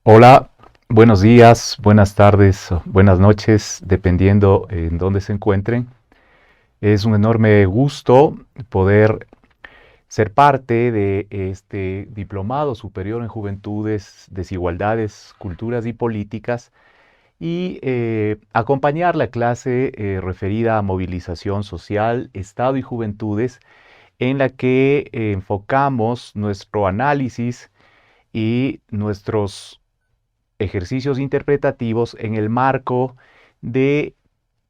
Hola, buenos días, buenas tardes, o buenas noches, dependiendo en dónde se encuentren. Es un enorme gusto poder ser parte de este Diplomado Superior en Juventudes, Desigualdades, Culturas y Políticas y acompañar la clase referida a movilización social, Estado y Juventudes, en la que enfocamos nuestro análisis y nuestros ejercicios interpretativos en el marco de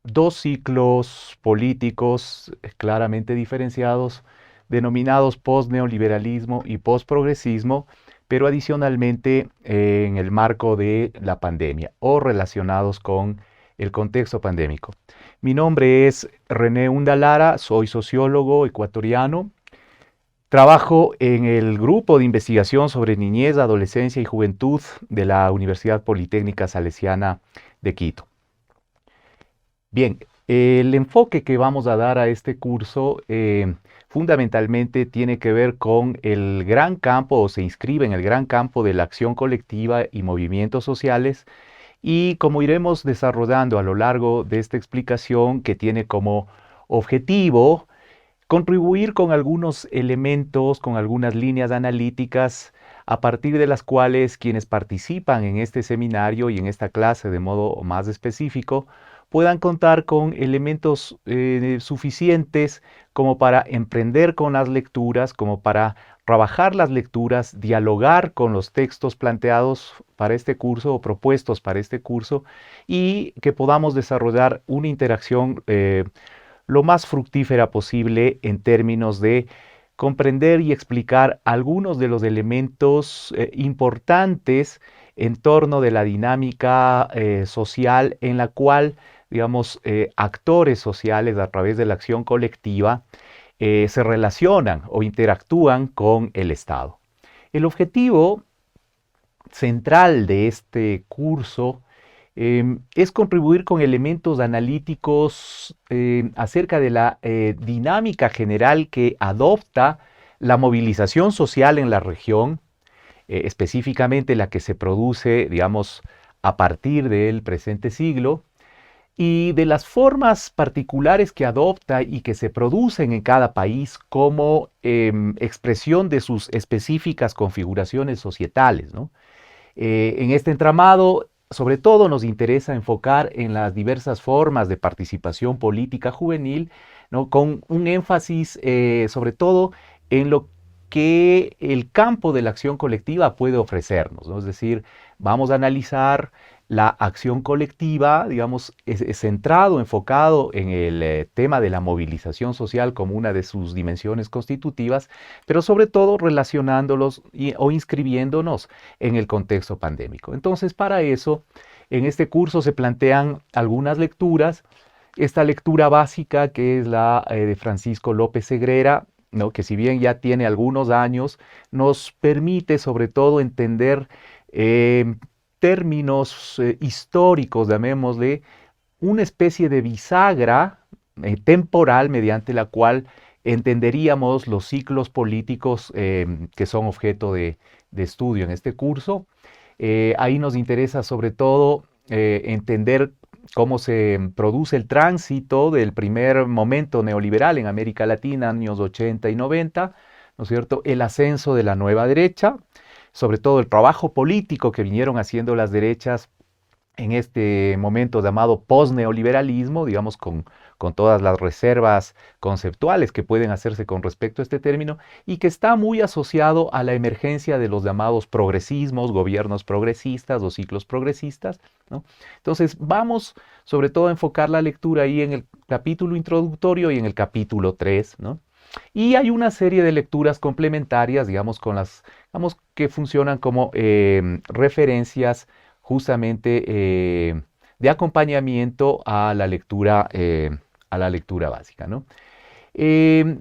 dos ciclos políticos claramente diferenciados, denominados postneoliberalismo y postprogresismo, pero adicionalmente en el marco de la pandemia o relacionados con el contexto pandémico. Mi nombre es René Undalara, soy sociólogo ecuatoriano. Trabajo en el grupo de investigación sobre niñez, adolescencia y juventud de la Universidad Politécnica Salesiana de Quito. Bien, el enfoque que vamos a dar a este curso fundamentalmente tiene que ver con el gran campo, o se inscribe en el gran campo de la acción colectiva y movimientos sociales, y como iremos desarrollando a lo largo de esta explicación, que tiene como objetivo contribuir con algunos elementos, con algunas líneas analíticas, a partir de las cuales quienes participan en este seminario y en esta clase de modo más específico puedan contar con elementos suficientes como para emprender con las lecturas, como para trabajar las lecturas, dialogar con los textos planteados para este curso o propuestos para este curso, y que podamos desarrollar una interacción lo más fructífera posible en términos de comprender y explicar algunos de los elementos importantes en torno de la dinámica social en la cual, digamos, actores sociales a través de la acción colectiva se relacionan o interactúan con el Estado. El objetivo central de este curso es contribuir con elementos analíticos acerca de la dinámica general que adopta la movilización social en la región, específicamente la que se produce, digamos, a partir del presente siglo, y de las formas particulares que adopta y que se producen en cada país como expresión de sus específicas configuraciones societales, ¿no? En este entramado, sobre todo, nos interesa enfocar en las diversas formas de participación política juvenil, ¿no? Con un énfasis sobre todo en lo que el campo de la acción colectiva puede ofrecernos, ¿no? Es decir, vamos a analizar la acción colectiva, digamos, es centrado, enfocado en el tema de la movilización social como una de sus dimensiones constitutivas, pero sobre todo relacionándolos o inscribiéndonos en el contexto pandémico. Entonces, para eso, en este curso se plantean algunas lecturas. Esta lectura básica, que es la de Francisco López Segrera, ¿no? Que si bien ya tiene algunos años, nos permite sobre todo entender términos históricos, llamémosle, una especie de bisagra temporal mediante la cual entenderíamos los ciclos políticos que son objeto de estudio en este curso. Ahí nos interesa sobre todo entender cómo se produce el tránsito del primer momento neoliberal en América Latina, años 80 y 90, ¿no es cierto? El ascenso de la nueva derecha, sobre todo el trabajo político que vinieron haciendo las derechas en este momento llamado post-neoliberalismo, digamos, con todas las reservas conceptuales que pueden hacerse con respecto a este término, y que está muy asociado a la emergencia de los llamados progresismos, gobiernos progresistas o ciclos progresistas, ¿no? Entonces, vamos sobre todo a enfocar la lectura ahí en el capítulo introductorio y en el capítulo 3, ¿no? Y hay una serie de lecturas complementarias, digamos, digamos, que funcionan como referencias justamente de acompañamiento a la lectura básica, ¿no? Eh,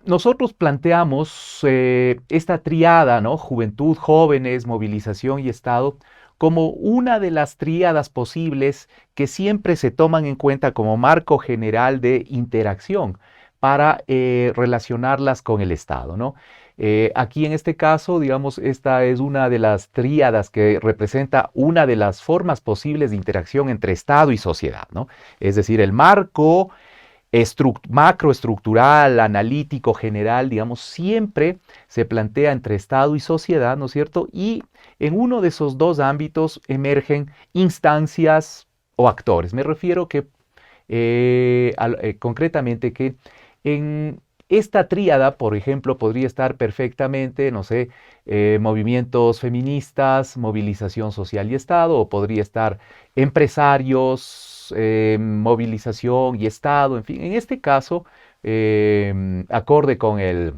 Nosotros planteamos esta triada, ¿no? Juventud, jóvenes, movilización y Estado, como una de las tríadas posibles que siempre se toman en cuenta como marco general de interacción, para relacionarlas con el Estado, ¿no? Aquí en este caso, digamos, esta es una de las tríadas que representa una de las formas posibles de interacción entre Estado y sociedad, ¿no? Es decir, el marco macroestructural, analítico, general, digamos, siempre se plantea entre Estado y sociedad, ¿no es cierto? Y en uno de esos dos ámbitos emergen instancias o actores. Me refiero que concretamente que en esta tríada, por ejemplo, podría estar perfectamente, no sé, movimientos feministas, movilización social y Estado, o podría estar empresarios, movilización y Estado, en fin, en este caso, acorde con el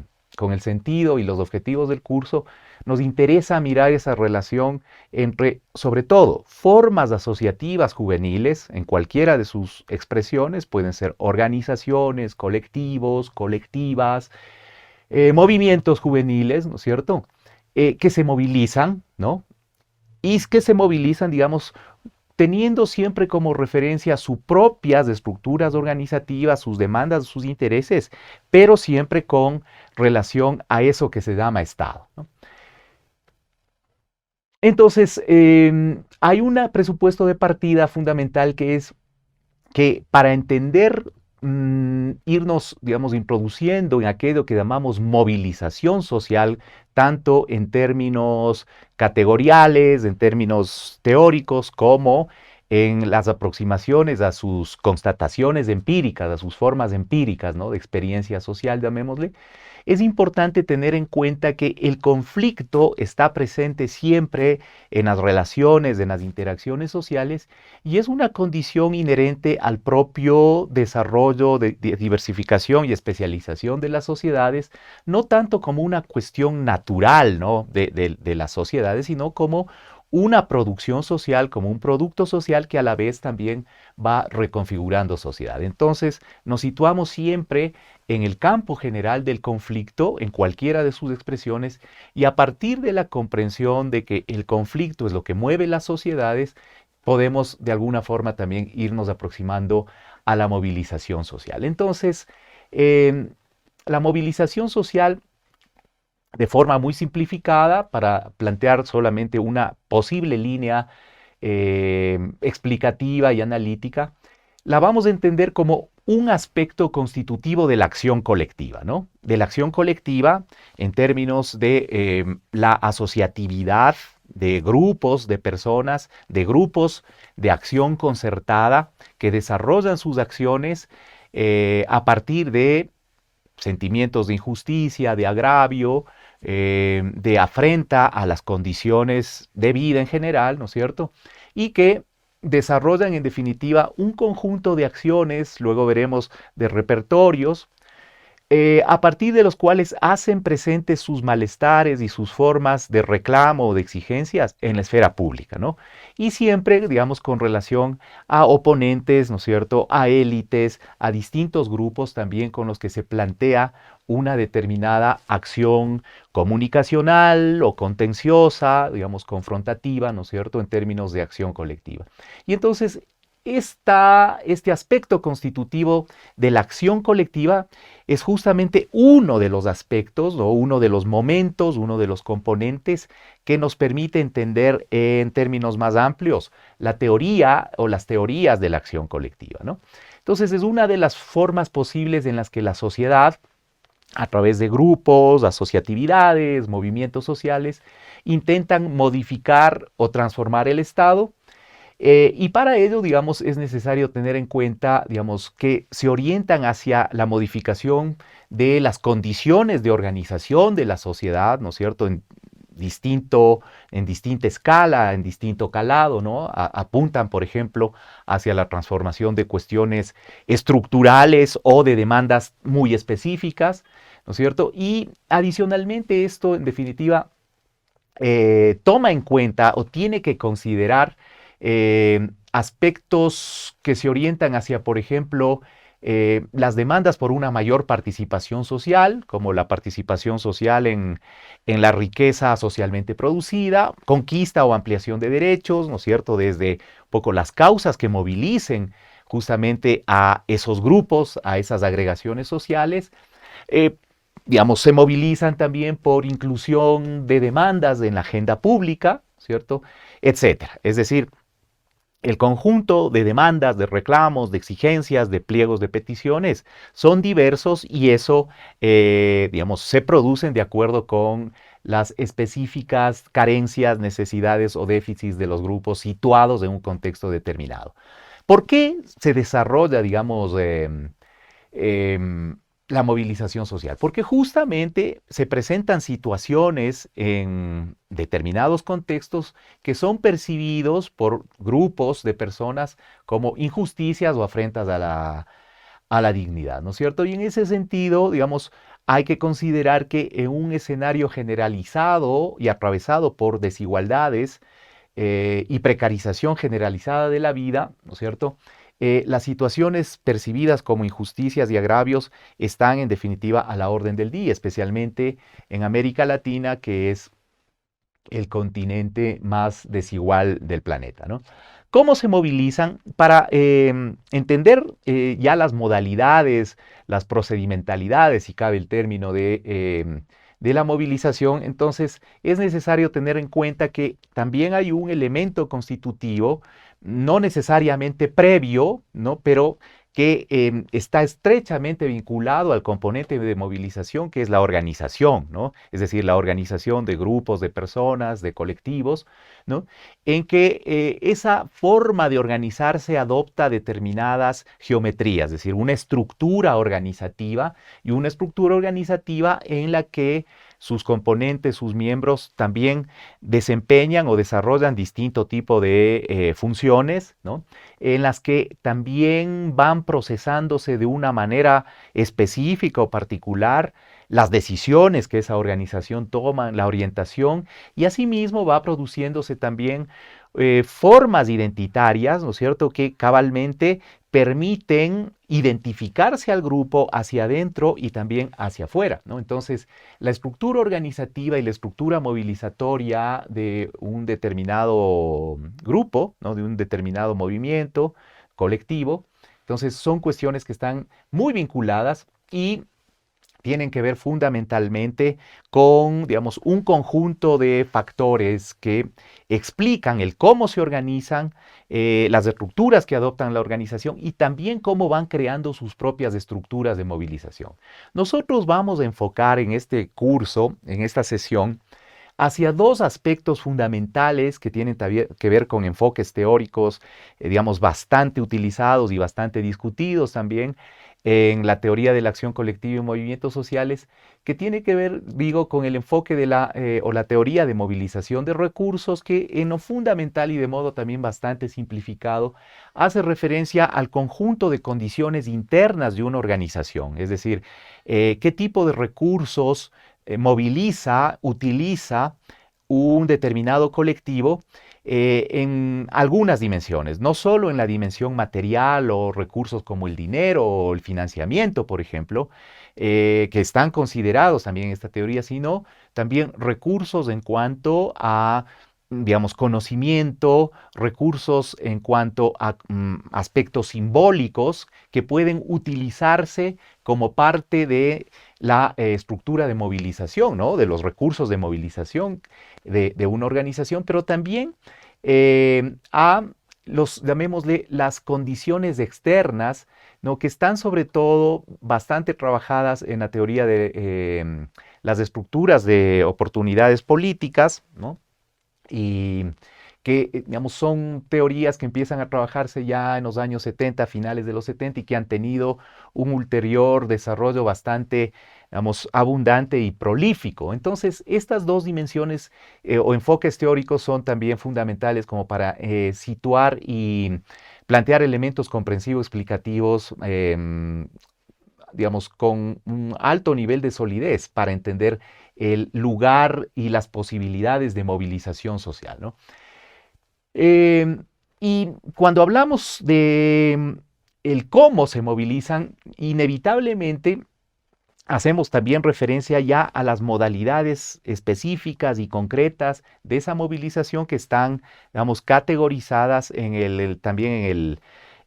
sentido y los objetivos del curso, nos interesa mirar esa relación entre, sobre todo, formas asociativas juveniles, en cualquiera de sus expresiones, pueden ser organizaciones, colectivos, colectivas, movimientos juveniles, ¿no es cierto?, que se movilizan, ¿no? Y que se movilizan, digamos, teniendo siempre como referencia sus propias estructuras organizativas, sus demandas, sus intereses, pero siempre con relación a eso que se llama Estado, ¿no? Entonces, hay un presupuesto de partida fundamental que es que para entender, irnos, digamos, introduciendo en aquello que llamamos movilización social, tanto en términos categoriales, en términos teóricos, como en las aproximaciones a sus constataciones empíricas, a sus formas empíricas, ¿no?, de experiencia social, llamémosle, es importante tener en cuenta que el conflicto está presente siempre en las relaciones, en las interacciones sociales, y es una condición inherente al propio desarrollo de diversificación y especialización de las sociedades, no tanto como una cuestión natural, ¿no?, de las sociedades, sino como una producción social, como un producto social que a la vez también va reconfigurando sociedad. Entonces, nos situamos siempre en el campo general del conflicto, en cualquiera de sus expresiones, y a partir de la comprensión de que el conflicto es lo que mueve las sociedades, podemos de alguna forma también irnos aproximando a la movilización social. Entonces, la movilización social, de forma muy simplificada, para plantear solamente una posible línea explicativa y analítica, la vamos a entender como un aspecto constitutivo de la acción colectiva, ¿no? De la acción colectiva en términos de la asociatividad de grupos de personas, de grupos de acción concertada que desarrollan sus acciones a partir de sentimientos de injusticia, de agravio, de afrenta a las condiciones de vida en general, ¿no es cierto? Y que desarrollan en definitiva un conjunto de acciones, luego veremos de repertorios, a partir de los cuales hacen presentes sus malestares y sus formas de reclamo o de exigencias en la esfera pública, ¿no? Y siempre, digamos, con relación a oponentes, ¿no es cierto?, a élites, a distintos grupos también con los que se plantea una determinada acción comunicacional o contenciosa, digamos, confrontativa, ¿no es cierto?, en términos de acción colectiva. Y entonces, este aspecto constitutivo de la acción colectiva es justamente uno de los aspectos o uno de los momentos, uno de los componentes que nos permite entender en términos más amplios la teoría o las teorías de la acción colectiva, ¿no? Entonces es una de las formas posibles en las que la sociedad, a través de grupos, asociatividades, movimientos sociales, intentan modificar o transformar el Estado. Y para ello, digamos, es necesario tener en cuenta, digamos, que se orientan hacia la modificación de las condiciones de organización de la sociedad, ¿no es cierto?, en distinta escala, en distinto calado, ¿no? Apuntan, por ejemplo, hacia la transformación de cuestiones estructurales o de demandas muy específicas, ¿no es cierto? Y adicionalmente esto, en definitiva, toma en cuenta o tiene que considerar aspectos que se orientan hacia, por ejemplo, las demandas por una mayor participación social, como la participación social en la riqueza socialmente producida, conquista o ampliación de derechos, ¿no es cierto?, desde un poco las causas que movilicen justamente a esos grupos, a esas agregaciones sociales. Digamos, se movilizan también por inclusión de demandas en la agenda pública, ¿cierto? Etcétera. Es decir, el conjunto de demandas, de reclamos, de exigencias, de pliegos de peticiones son diversos y eso, digamos, se producen de acuerdo con las específicas carencias, necesidades o déficits de los grupos situados en un contexto determinado. ¿Por qué se desarrolla, digamos, em, la movilización social? Porque justamente se presentan situaciones en determinados contextos que son percibidos por grupos de personas como injusticias o afrentas a la dignidad, ¿no es cierto? Y en ese sentido, digamos, hay que considerar que en un escenario generalizado y atravesado por desigualdades, y precarización generalizada de la vida, ¿no es cierto? Las situaciones percibidas como injusticias y agravios están en definitiva a la orden del día, especialmente en América Latina, que es el continente más desigual del planeta, ¿no? ¿Cómo se movilizan? Para entender ya las modalidades, las procedimentalidades, si cabe el término de la movilización, entonces es necesario tener en cuenta que también hay un elemento constitutivo, no necesariamente previo, ¿no? Pero que está estrechamente vinculado al componente de movilización, que es la organización, ¿no? Es decir, la organización de grupos, de personas, de colectivos, ¿no? En que esa forma de organizarse adopta determinadas geometrías, es decir, una estructura organizativa y una estructura organizativa en la que sus componentes, sus miembros también desempeñan o desarrollan distinto tipo de funciones, ¿no? En las que también van procesándose de una manera específica o particular las decisiones que esa organización toma, la orientación, y asimismo va produciéndose también formas identitarias, ¿no es cierto?, que cabalmente permiten identificarse al grupo hacia adentro y también hacia afuera, ¿no? Entonces, la estructura organizativa y la estructura movilizatoria de un determinado grupo, ¿no? De un determinado movimiento colectivo, entonces son cuestiones que están muy vinculadas y tienen que ver fundamentalmente con, digamos, un conjunto de factores que explican el cómo se organizan, las estructuras que adoptan la organización y también cómo van creando sus propias estructuras de movilización. Nosotros vamos a enfocar en este curso, en esta sesión, hacia dos aspectos fundamentales que tienen que ver con enfoques teóricos, digamos, bastante utilizados y bastante discutidos también en la teoría de la acción colectiva y movimientos sociales, que tiene que ver, digo, con el enfoque de o la teoría de movilización de recursos, que en lo fundamental y de modo también bastante simplificado, hace referencia al conjunto de condiciones internas de una organización, es decir, qué tipo de recursos moviliza, utiliza un determinado colectivo en algunas dimensiones, no solo en la dimensión material o recursos como el dinero o el financiamiento, por ejemplo, que están considerados también en esta teoría, sino también recursos en cuanto a, digamos, conocimiento, recursos en cuanto a aspectos simbólicos que pueden utilizarse como parte de la estructura de movilización, ¿no? De los recursos de movilización de una organización, pero también a llamémosle, las condiciones externas, ¿no? Que están sobre todo bastante trabajadas en la teoría de las estructuras de oportunidades políticas, ¿no? Y que, digamos, son teorías que empiezan a trabajarse ya en los años 70, finales de los 70, y que han tenido un ulterior desarrollo bastante, digamos, abundante y prolífico. Entonces, estas dos dimensiones o enfoques teóricos son también fundamentales como para situar y plantear elementos comprensivos explicativos, digamos, con un alto nivel de solidez para entender el lugar y las posibilidades de movilización social, ¿no? Y cuando hablamos de el cómo se movilizan, inevitablemente hacemos también referencia ya a las modalidades específicas y concretas de esa movilización que están, digamos, categorizadas en también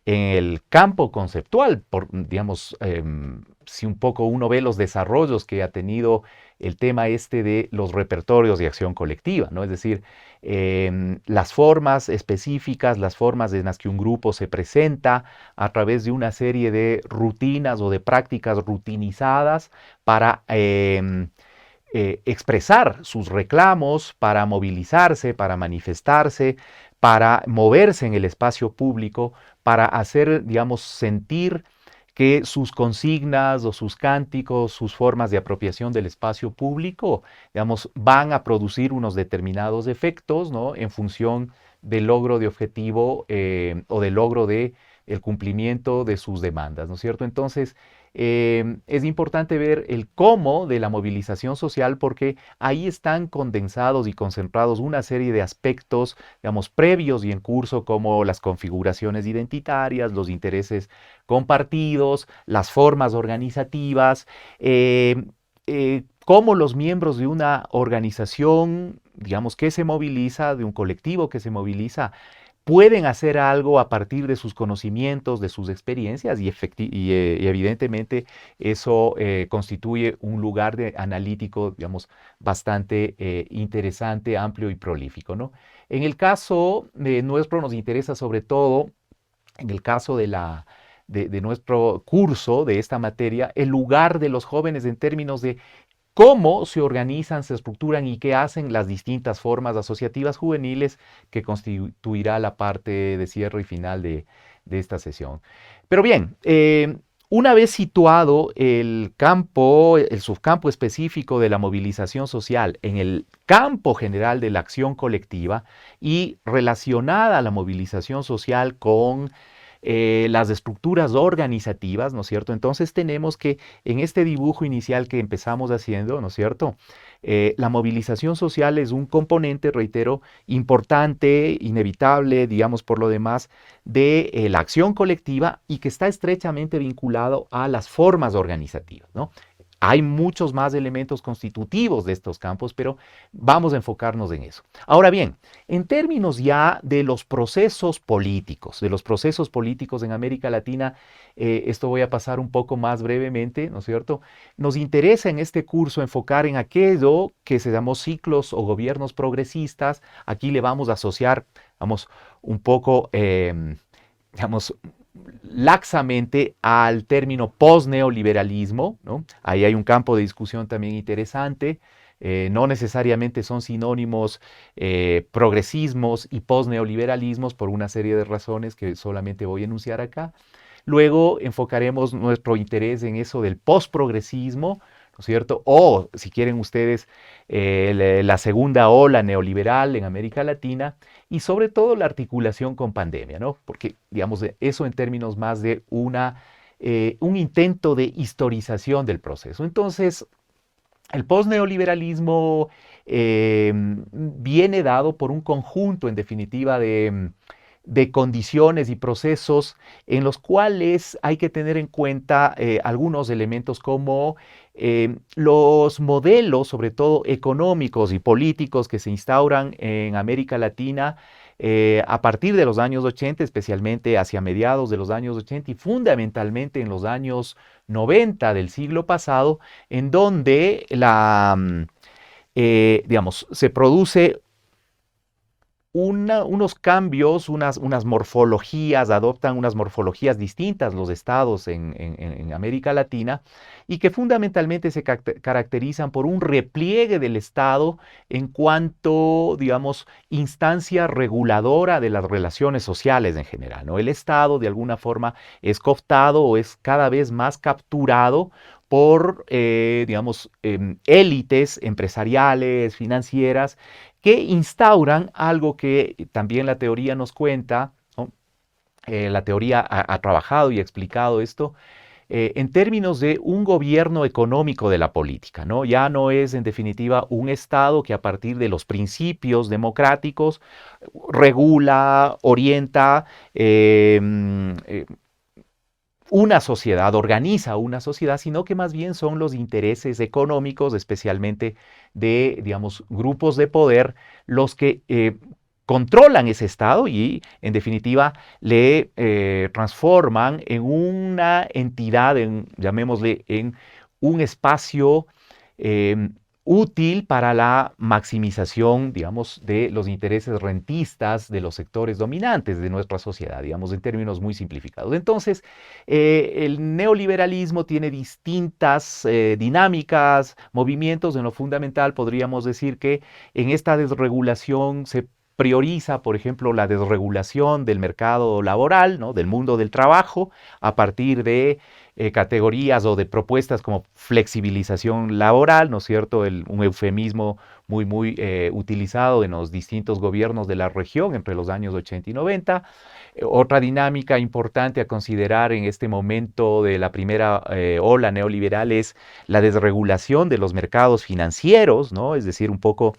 en el campo conceptual, digamos, si un poco uno ve los desarrollos que ha tenido el tema este de los repertorios de acción colectiva, ¿no? Es decir, las formas específicas, las formas en las que un grupo se presenta a través de una serie de rutinas o de prácticas rutinizadas para expresar sus reclamos, para movilizarse, para manifestarse, para moverse en el espacio público, para hacer, digamos, sentir que sus consignas o sus cánticos, sus formas de apropiación del espacio público, digamos, van a producir unos determinados efectos, ¿no? En función del logro de objetivo o del logro de el cumplimiento de sus demandas, ¿no es cierto? Entonces, es importante ver el cómo de la movilización social porque ahí están condensados y concentrados una serie de aspectos, digamos, previos y en curso como las configuraciones identitarias, los intereses compartidos, las formas organizativas, cómo los miembros de una organización, digamos, que se moviliza, de un colectivo que se moviliza, pueden hacer algo a partir de sus conocimientos, de sus experiencias y evidentemente eso constituye un lugar analítico, digamos, bastante interesante, amplio y prolífico, ¿no? En el caso nuestro nos interesa sobre todo, en el caso de nuestro curso, de esta materia, el lugar de los jóvenes en términos de cómo se organizan, se estructuran y qué hacen las distintas formas asociativas juveniles que constituirá la parte de cierre y final de esta sesión. Pero bien, una vez situado el campo, el subcampo específico de la movilización social en el campo general de la acción colectiva y relacionada la movilización social con las estructuras organizativas, ¿no es cierto? Entonces tenemos que en este dibujo inicial que empezamos haciendo, ¿no es cierto? La movilización social es un componente, reitero, importante, inevitable, digamos por lo demás, de la acción colectiva y que está estrechamente vinculado a las formas organizativas, ¿no? Hay muchos más elementos constitutivos de estos campos, pero vamos a enfocarnos en eso. Ahora bien, en términos ya de los procesos políticos, en América Latina, esto voy a pasar un poco más brevemente, ¿no es cierto? Nos interesa en este curso enfocar en aquello que se llamó ciclos o gobiernos progresistas. Aquí le vamos a asociar, vamos, un poco, digamos, laxamente al término post-neoliberalismo, ¿no? Ahí hay un campo de discusión también interesante. No necesariamente son sinónimos progresismos y post-neoliberalismos por una serie de razones que solamente voy a enunciar acá. Luego enfocaremos nuestro interés en eso del post-progresismo, ¿no es cierto? O, si quieren ustedes, la segunda ola neoliberal en América Latina y sobre todo la articulación con pandemia, ¿no? Porque, digamos, eso en términos más de un intento de historización del proceso. Entonces, el postneoliberalismo viene dado por un conjunto, en definitiva, de condiciones y procesos en los cuales hay que tener en cuenta algunos elementos como los modelos, sobre todo económicos y políticos, que se instauran en América Latina a partir de los años 80, especialmente hacia mediados de los años 80 y fundamentalmente en los años 90 del siglo pasado, en donde digamos, se produce unos cambios, unas morfologías, adoptan unas morfologías distintas los estados en América Latina y que fundamentalmente se caracterizan por un repliegue del Estado en cuanto, digamos, instancia reguladora de las relaciones sociales en general, ¿no? El Estado de alguna forma es cooptado o es cada vez más capturado por, digamos, élites empresariales, financieras, que instauran algo que también la teoría nos cuenta, ¿no? La teoría ha trabajado y explicado esto en términos de un gobierno económico de la política, ¿no? Ya no es en definitiva un Estado que a partir de los principios democráticos regula, orienta, una sociedad, organiza una sociedad, sino que más bien son los intereses económicos, especialmente de, digamos, grupos de poder, los que controlan ese Estado y, en definitiva, le transforman en una entidad, llamémosle, en un espacio eh, útil para la maximización, digamos, de los intereses rentistas de los sectores dominantes de nuestra sociedad, digamos, en términos muy simplificados. Entonces, el neoliberalismo tiene distintas dinámicas, movimientos. En lo fundamental, podríamos decir que en esta desregulación se prioriza, por ejemplo, la desregulación del mercado laboral, ¿no? Del mundo del trabajo, a partir de categorías o de propuestas como flexibilización laboral, ¿no es cierto? Un eufemismo muy utilizado en los distintos gobiernos de la región entre los años 80 y 90. Otra dinámica importante a considerar en este momento de la primera ola neoliberal es la desregulación de los mercados financieros, ¿no? Es decir, un poco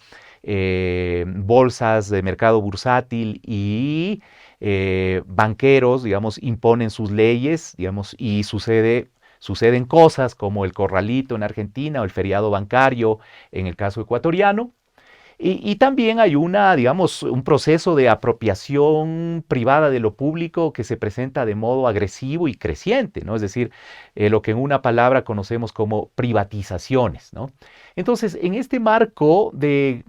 bolsas de mercado bursátil y banqueros, digamos, imponen sus leyes, digamos, y suceden cosas como el corralito en Argentina o el feriado bancario en el caso ecuatoriano. Y también hay digamos, un proceso de apropiación privada de lo público que se presenta de modo agresivo y creciente, ¿no? Es decir, lo que en una palabra conocemos como privatizaciones, ¿no? Entonces, en este marco de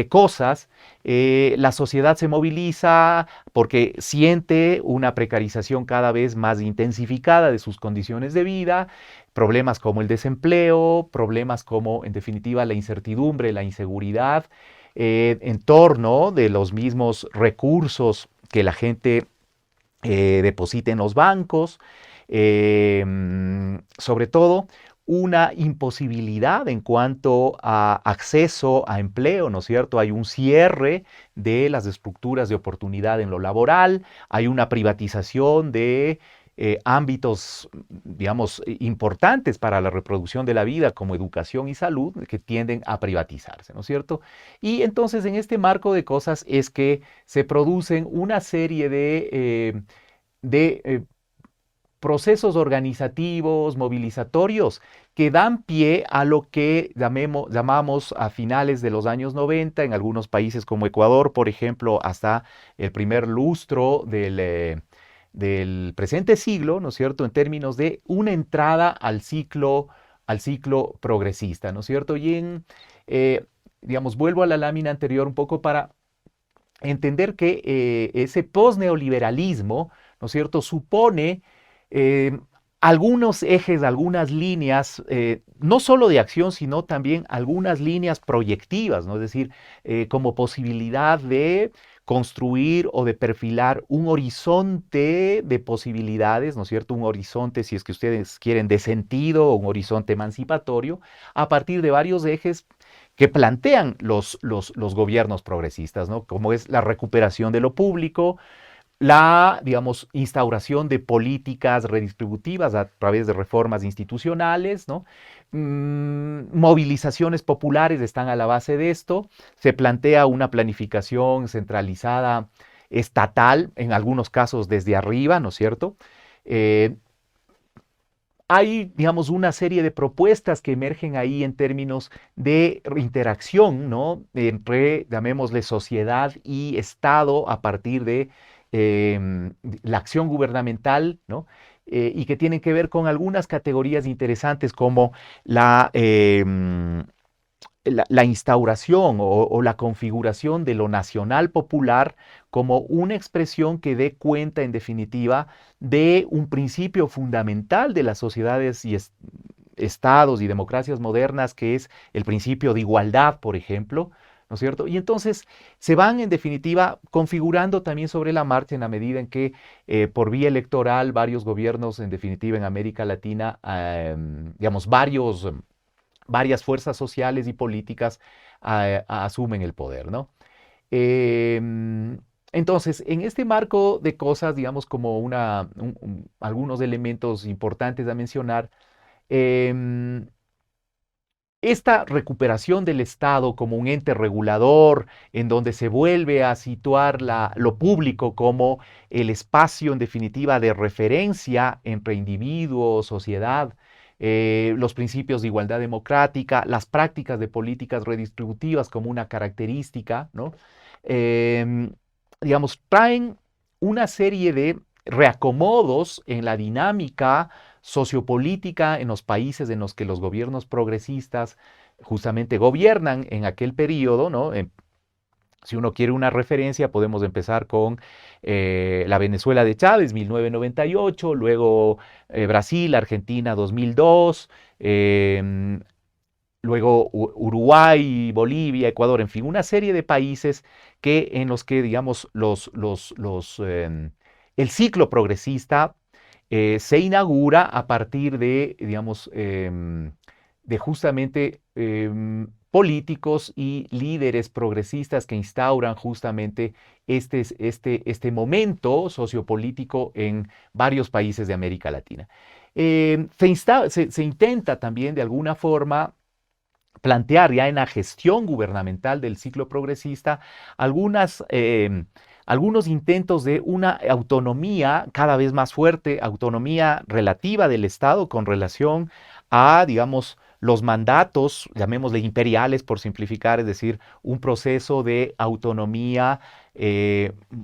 cosas, la sociedad se moviliza porque siente una precarización cada vez más intensificada de sus condiciones de vida, problemas como el desempleo, problemas como, en definitiva, la incertidumbre, la inseguridad, en torno de los mismos recursos que la gente deposita en los bancos, sobre todo una imposibilidad en cuanto a acceso a empleo, ¿no es cierto? Hay un cierre de las estructuras de oportunidad en lo laboral, hay una privatización de ámbitos, digamos, importantes para la reproducción de la vida, como educación y salud, que tienden a privatizarse, ¿no es cierto? Y entonces en este marco de cosas es que se producen una serie de procesos organizativos, movilizatorios, que dan pie a lo que llamamos a finales de los años 90, en algunos países como Ecuador, por ejemplo, hasta el primer lustro del presente siglo, ¿no es cierto?, en términos de una entrada al ciclo progresista, ¿no es cierto? Y digamos, vuelvo a la lámina anterior un poco para entender que ese posneoliberalismo, ¿no es cierto?, supone eh, algunos ejes, algunas líneas, no solo de acción, sino también algunas líneas proyectivas, ¿no? Es decir, como posibilidad de construir o de perfilar un horizonte de posibilidades, ¿no es cierto? Un horizonte, si es que ustedes quieren, de sentido, un horizonte emancipatorio, a partir de varios ejes que plantean los gobiernos progresistas, ¿no? Como es la recuperación de lo público, la, digamos, instauración de políticas redistributivas a través de reformas institucionales, ¿no? Movilizaciones populares están a la base de esto. Se plantea una planificación centralizada estatal, en algunos casos desde arriba, ¿no es cierto? Eh, Hay, digamos, una serie de propuestas que emergen ahí en términos de interacción, ¿no? Entre, llamémosle, sociedad y Estado a partir de la acción gubernamental, ¿no? Y que tienen que ver con algunas categorías interesantes como la instauración o la configuración de lo nacional popular como una expresión que dé cuenta, en definitiva, de un principio fundamental de las sociedades y estados y democracias modernas, que es el principio de igualdad, por ejemplo, ¿no es cierto? Y entonces se van, en definitiva, configurando también sobre la marcha en la medida en que por vía electoral varios gobiernos, en definitiva, en América Latina, digamos, varias fuerzas sociales y políticas asumen el poder, ¿no? Entonces, en este marco de cosas, digamos, como algunos elementos importantes a mencionar, em, esta recuperación del Estado como un ente regulador, en donde se vuelve a situar lo público como el espacio, en definitiva, de referencia entre individuo, sociedad, los principios de igualdad democrática, las prácticas de políticas redistributivas como una característica, ¿no? digamos, traen una serie de reacomodos en la dinámica sociopolítica en los países en los que los gobiernos progresistas justamente gobiernan en aquel periodo, ¿no? Si uno quiere una referencia, podemos empezar con la Venezuela de Chávez, 1998, luego Brasil, Argentina, 2002, luego Uruguay, Bolivia, Ecuador, en fin, una serie de países en los que, digamos, el ciclo progresista se inaugura a partir de, digamos, de justamente políticos y líderes progresistas que instauran justamente este momento sociopolítico en varios países de América Latina. Se intenta también de alguna forma plantear ya en la gestión gubernamental del ciclo progresista algunos intentos de una autonomía cada vez más fuerte, autonomía relativa del Estado con relación a, digamos, los mandatos, llamémosle imperiales por simplificar, es decir, un proceso de autonomía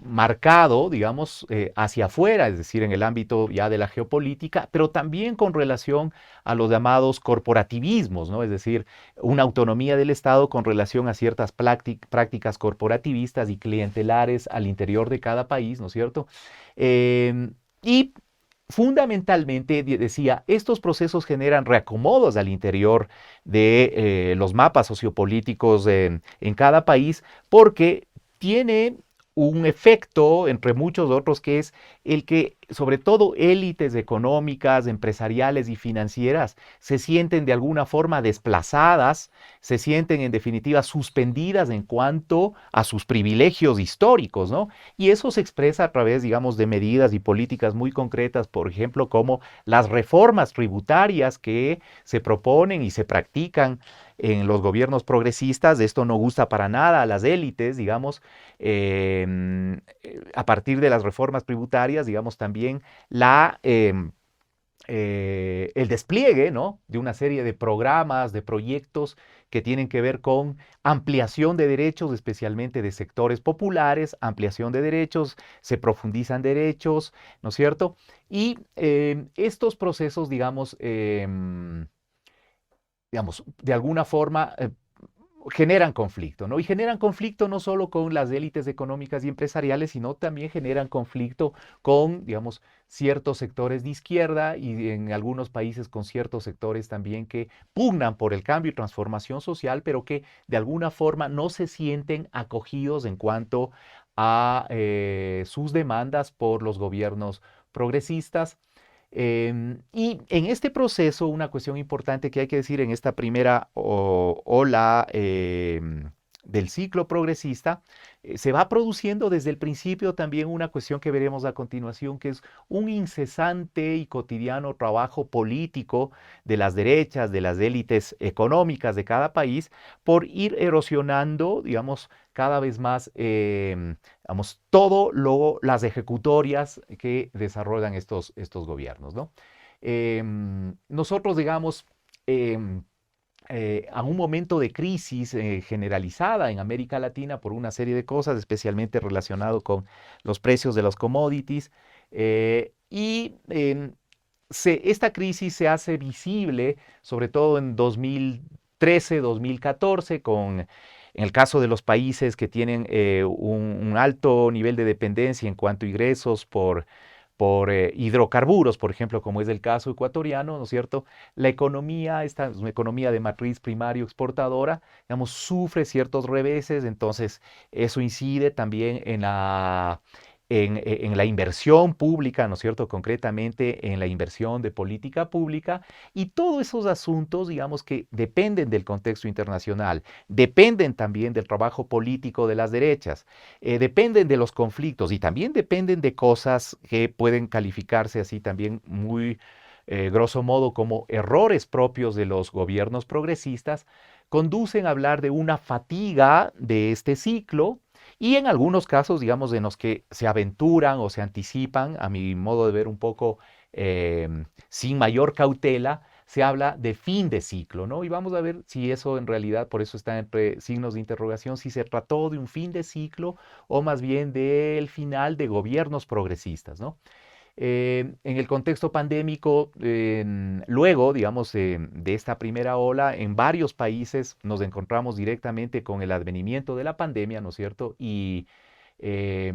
marcado, digamos, hacia afuera, es decir, en el ámbito ya de la geopolítica, pero también con relación a los llamados corporativismos, ¿no? Es decir, una autonomía del Estado con relación a ciertas prácticas corporativistas y clientelares al interior de cada país, ¿no es cierto? Y fundamentalmente, decía, estos procesos generan reacomodos al interior de los mapas sociopolíticos en cada país porque tiene un efecto, entre muchos otros, que es el que, sobre todo, élites económicas, empresariales y financieras se sienten de alguna forma desplazadas, se sienten, en definitiva, suspendidas en cuanto a sus privilegios históricos, ¿no? Y eso se expresa a través, digamos, de medidas y políticas muy concretas, por ejemplo, como las reformas tributarias que se proponen y se practican en los gobiernos progresistas. Esto no gusta para nada a las élites, digamos, a partir de las reformas tributarias, digamos, también el despliegue, ¿no?, de una serie de programas, de proyectos que tienen que ver con ampliación de derechos, especialmente de sectores populares, ampliación de derechos, se profundizan derechos, ¿no es cierto? Y estos procesos, digamos, de alguna forma generan conflicto, ¿no? Y generan conflicto no solo con las élites económicas y empresariales, sino también generan conflicto con, digamos, ciertos sectores de izquierda y en algunos países con ciertos sectores también que pugnan por el cambio y transformación social, pero que de alguna forma no se sienten acogidos en cuanto a sus demandas por los gobiernos progresistas. Y en este proceso, una cuestión importante que hay que decir en esta primera ola del ciclo progresista, se va produciendo desde el principio también una cuestión que veremos a continuación, que es un incesante y cotidiano trabajo político de las derechas, de las élites económicas de cada país, por ir erosionando, digamos, cada vez más, digamos, las ejecutorias que desarrollan estos gobiernos, ¿no? Nosotros, digamos, a un momento de crisis generalizada en América Latina por una serie de cosas, especialmente relacionado con los precios de los commodities. Esta crisis se hace visible, sobre todo en 2013, 2014, en el caso de los países que tienen un alto nivel de dependencia en cuanto a ingresos por hidrocarburos, por ejemplo, como es el caso ecuatoriano, ¿no es cierto? La economía, esta es una economía de matriz primario exportadora, digamos, sufre ciertos reveses, entonces eso incide también en la inversión pública, ¿no es cierto? Concretamente en la inversión de política pública y todos esos asuntos, digamos, que dependen del contexto internacional, dependen también del trabajo político de las derechas, dependen de los conflictos y también dependen de cosas que pueden calificarse así también muy grosso modo como errores propios de los gobiernos progresistas, conducen a hablar de una fatiga de este ciclo y en algunos casos, digamos, en los que se aventuran o se anticipan, a mi modo de ver un poco sin mayor cautela, se habla de fin de ciclo, ¿no? Y vamos a ver si eso en realidad, por eso está entre signos de interrogación, si se trató de un fin de ciclo o más bien del final de gobiernos progresistas, ¿no? En el contexto pandémico, luego, digamos, de esta primera ola, en varios países nos encontramos directamente con el advenimiento de la pandemia, ¿no es cierto? Y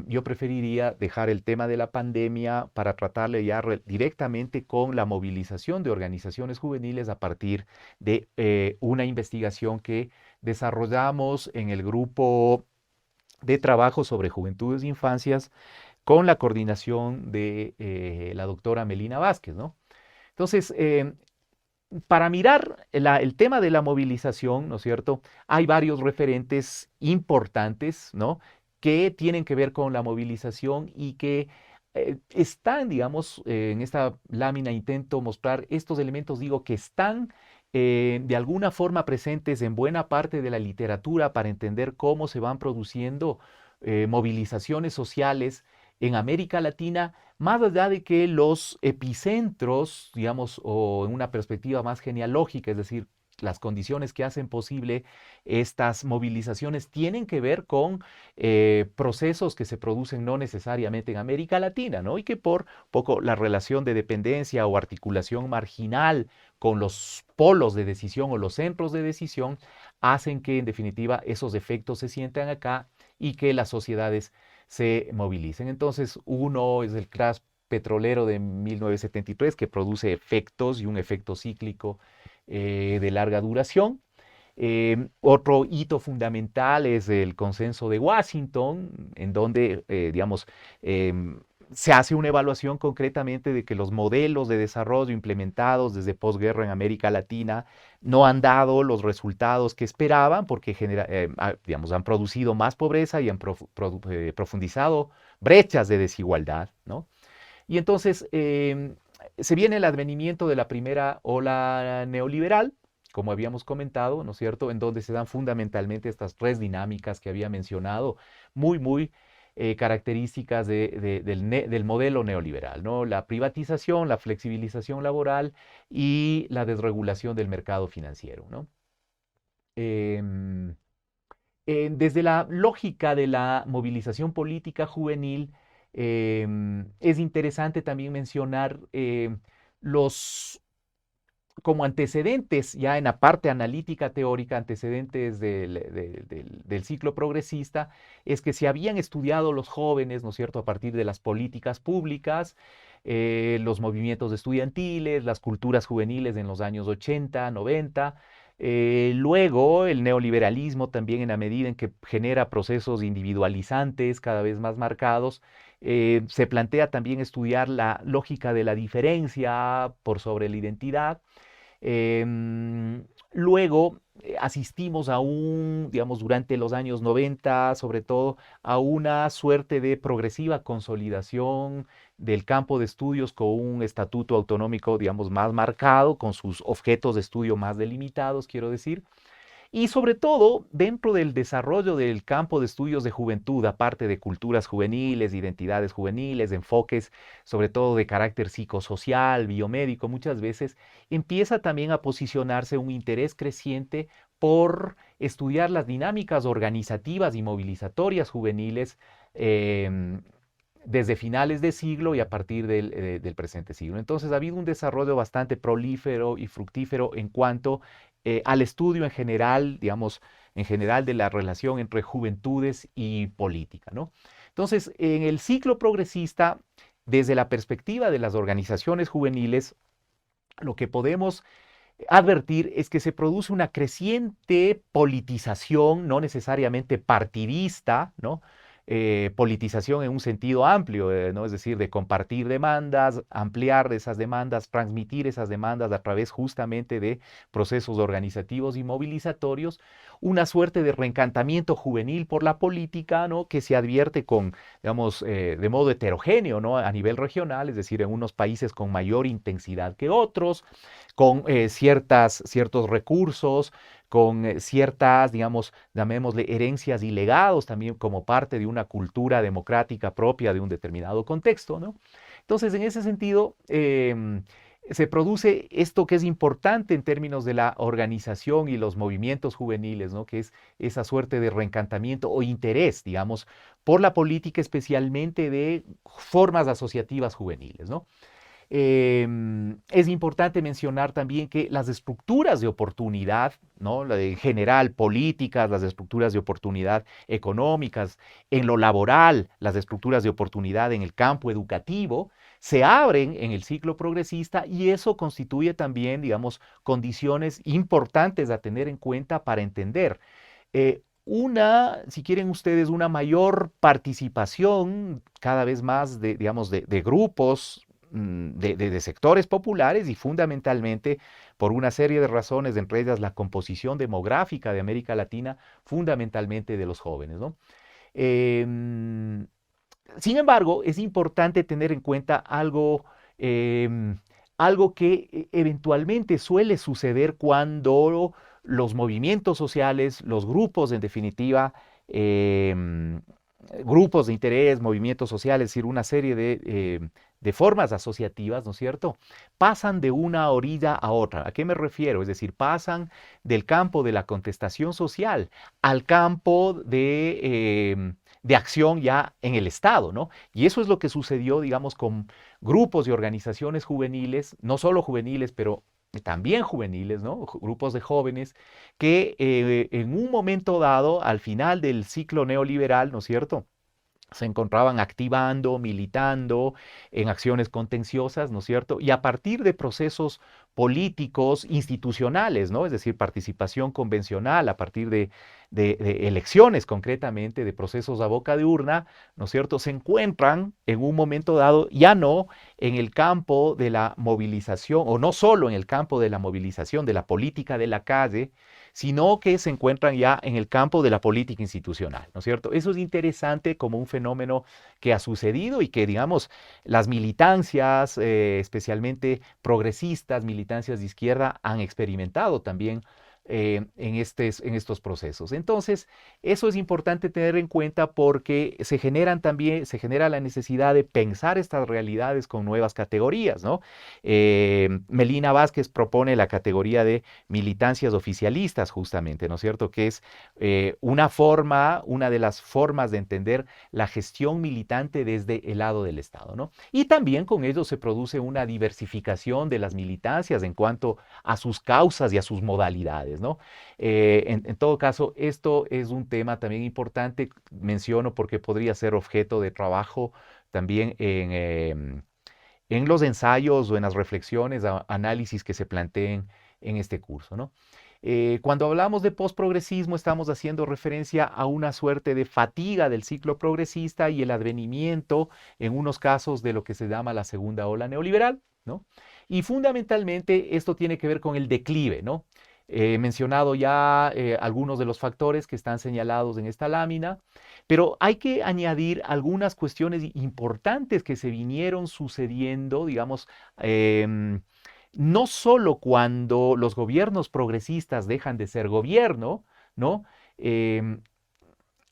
yo preferiría dejar el tema de la pandemia para tratarle ya directamente con la movilización de organizaciones juveniles a partir de una investigación que desarrollamos en el grupo de trabajo sobre juventudes e infancias con la coordinación de la doctora Melina Vázquez, ¿no? Entonces, para mirar el tema de la movilización, ¿no es cierto? Hay varios referentes importantes, ¿no? Que tienen que ver con la movilización y que están, digamos, en esta lámina intento mostrar estos elementos, digo, que están de alguna forma presentes en buena parte de la literatura para entender cómo se van produciendo movilizaciones sociales en América Latina, más allá de que los epicentros, digamos, o en una perspectiva más genealógica, es decir, las condiciones que hacen posible estas movilizaciones tienen que ver con procesos que se producen no necesariamente en América Latina, ¿no? Y que por poco la relación de dependencia o articulación marginal con los polos de decisión o los centros de decisión hacen que en definitiva esos efectos se sientan acá y que las sociedades se movilicen. Entonces, uno es el crash petrolero de 1973 que produce efectos y un efecto cíclico de larga duración. Otro hito fundamental es el consenso de Washington, en donde, digamos, se hace una evaluación concretamente de que los modelos de desarrollo implementados desde posguerra en América Latina no han dado los resultados que esperaban porque digamos, han producido más pobreza y han profundizado brechas de desigualdad, ¿no? Y entonces se viene el advenimiento de la primera ola neoliberal, como habíamos comentado, ¿no es cierto?, en donde se dan fundamentalmente estas tres dinámicas que había mencionado, muy características del modelo neoliberal, ¿no? La privatización, la flexibilización laboral y la desregulación del mercado financiero, ¿no? Em, Desde la lógica de la movilización política juvenil, es interesante también mencionar los como antecedentes, ya en la parte analítica teórica, antecedentes del ciclo progresista, es que se habían estudiado los jóvenes, ¿no es cierto?, a partir de las políticas públicas, los movimientos estudiantiles, las culturas juveniles en los años 80, 90. Luego, el neoliberalismo también en la medida en que genera procesos individualizantes cada vez más marcados, se plantea también estudiar la lógica de la diferencia por sobre la identidad. Luego asistimos a digamos, durante los años 90, sobre todo, a una suerte de progresiva consolidación del campo de estudios con un estatuto autonómico, digamos, más marcado, con sus objetos de estudio más delimitados, quiero decir. Y sobre todo, dentro del desarrollo del campo de estudios de juventud, aparte de culturas juveniles, identidades juveniles, enfoques sobre todo de carácter psicosocial, biomédico, muchas veces empieza también a posicionarse un interés creciente por estudiar las dinámicas organizativas y movilizatorias juveniles desde finales de siglo y a partir del presente siglo. Entonces ha habido un desarrollo bastante prolífero y fructífero en cuanto al estudio en general, digamos, en general de la relación entre juventudes y política, ¿no? Entonces, en el ciclo progresista, desde la perspectiva de las organizaciones juveniles, lo que podemos advertir es que se produce una creciente politización, no necesariamente partidista, ¿no? Politización en un sentido amplio, ¿no? Es decir, de compartir demandas, ampliar esas demandas, transmitir esas demandas a través justamente de procesos organizativos y movilizatorios, una suerte de reencantamiento juvenil por la política, ¿no? Que se advierte con, digamos, de modo heterogéneo, ¿no? A nivel regional, es decir, en unos países con mayor intensidad que otros, con ciertos recursos, con ciertas, digamos, llamémosle herencias y legados también como parte de una cultura democrática propia de un determinado contexto, ¿no? Entonces, en ese sentido, se produce esto que es importante en términos de la organización y los movimientos juveniles, ¿no? Que es esa suerte de reencantamiento o interés, digamos, por la política, especialmente de formas asociativas juveniles, ¿no? Es importante mencionar también que las estructuras de oportunidad, ¿no? En general, políticas, las estructuras de oportunidad económicas, en lo laboral, las estructuras de oportunidad en el campo educativo, se abren en el ciclo progresista y eso constituye también, digamos, condiciones importantes a tener en cuenta para entender si quieren ustedes, una mayor participación cada vez más de, digamos, de grupos, de sectores populares y fundamentalmente por una serie de razones, entre ellas la composición demográfica de América Latina, fundamentalmente de los jóvenes, ¿no? Em, Sin embargo, es importante tener en cuenta algo que eventualmente suele suceder cuando los movimientos sociales, los grupos, en definitiva, em, grupos de interés, movimientos sociales, es decir, una serie de formas asociativas, ¿no es cierto?, pasan de una orilla a otra. ¿A qué me refiero? Es decir, pasan del campo de la contestación social al campo de acción ya en el Estado, ¿no? Y eso es lo que sucedió, digamos, con grupos y organizaciones juveniles, no solo juveniles, pero también juveniles, ¿no? Grupos de jóvenes que en un momento dado, al final del ciclo neoliberal, ¿no es cierto?, se encontraban activando, militando en acciones contenciosas, ¿no es cierto? Y a partir de procesos políticos institucionales, ¿no? Es decir, participación convencional, a partir de elecciones concretamente, de procesos a boca de urna, ¿no es cierto? Se encuentran en un momento dado ya no en el campo de la movilización, o no solo en el campo de la movilización, de la política de la calle, sino que se encuentran ya en el campo de la política institucional, ¿no es cierto? Eso es interesante como un fenómeno que ha sucedido y que, digamos, las militancias, especialmente progresistas, militancias de izquierda, han experimentado también en estos procesos. Entonces, eso es importante tener en cuenta porque se genera la necesidad de pensar estas realidades con nuevas categorías, ¿no? Melina Vázquez propone la categoría de militancias oficialistas, justamente, ¿no es cierto? Que es una de las formas de entender la gestión militante desde el lado del Estado, ¿no? Y también con ello se produce una diversificación de las militancias en cuanto a sus causas y a sus modalidades, ¿no? En todo caso, esto es un tema también importante, menciono porque podría ser objeto de trabajo también en los ensayos o en las reflexiones, análisis que se planteen en este curso, ¿no? Cuando hablamos de postprogresismo, estamos haciendo referencia a una suerte de fatiga del ciclo progresista y el advenimiento, en unos casos, de lo que se llama la segunda ola neoliberal, ¿no? Y fundamentalmente esto tiene que ver con el declive, ¿no? He mencionado ya algunos de los factores que están señalados en esta lámina, pero hay que añadir algunas cuestiones importantes que se vinieron sucediendo, digamos, no solo cuando los gobiernos progresistas dejan de ser gobierno, ¿no? Em,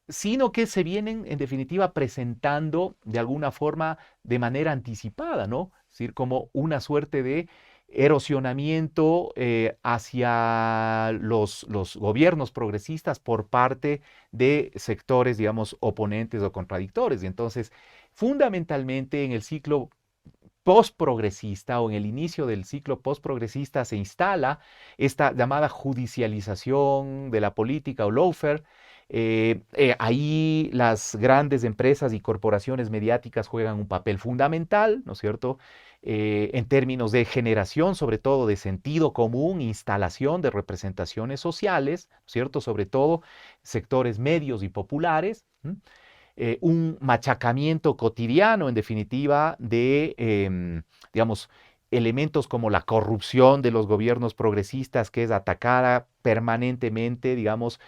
Sino que se vienen, en definitiva, presentando de alguna forma de manera anticipada, ¿no? Es decir, como una suerte de erosionamiento hacia los gobiernos progresistas por parte de sectores, digamos, oponentes o contradictores. Y entonces, fundamentalmente en el ciclo postprogresista o en el inicio del ciclo postprogresista se instala esta llamada judicialización de la política o lawfare. Ahí las grandes empresas y corporaciones mediáticas juegan un papel fundamental, ¿no es cierto? En términos de generación, sobre todo, de sentido común, instalación de representaciones sociales, ¿no es cierto? Sobre todo sectores medios y populares. Un machacamiento cotidiano, en definitiva, digamos, elementos como la corrupción de los gobiernos progresistas, que es atacada permanentemente, digamos,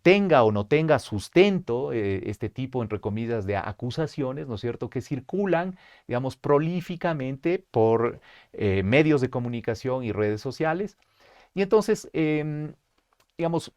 tenga o no tenga sustento, este tipo, entre comillas, de acusaciones, ¿no es cierto?, que circulan, digamos, prolíficamente por medios de comunicación y redes sociales. Y entonces, digamos,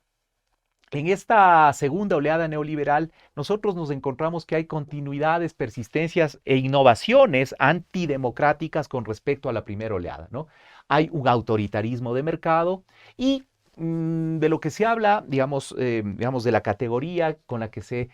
En esta segunda oleada neoliberal, nosotros nos encontramos que hay continuidades, persistencias e innovaciones antidemocráticas con respecto a la primera oleada, ¿no? Hay un autoritarismo de mercado y de lo que se habla, digamos, de la categoría con la que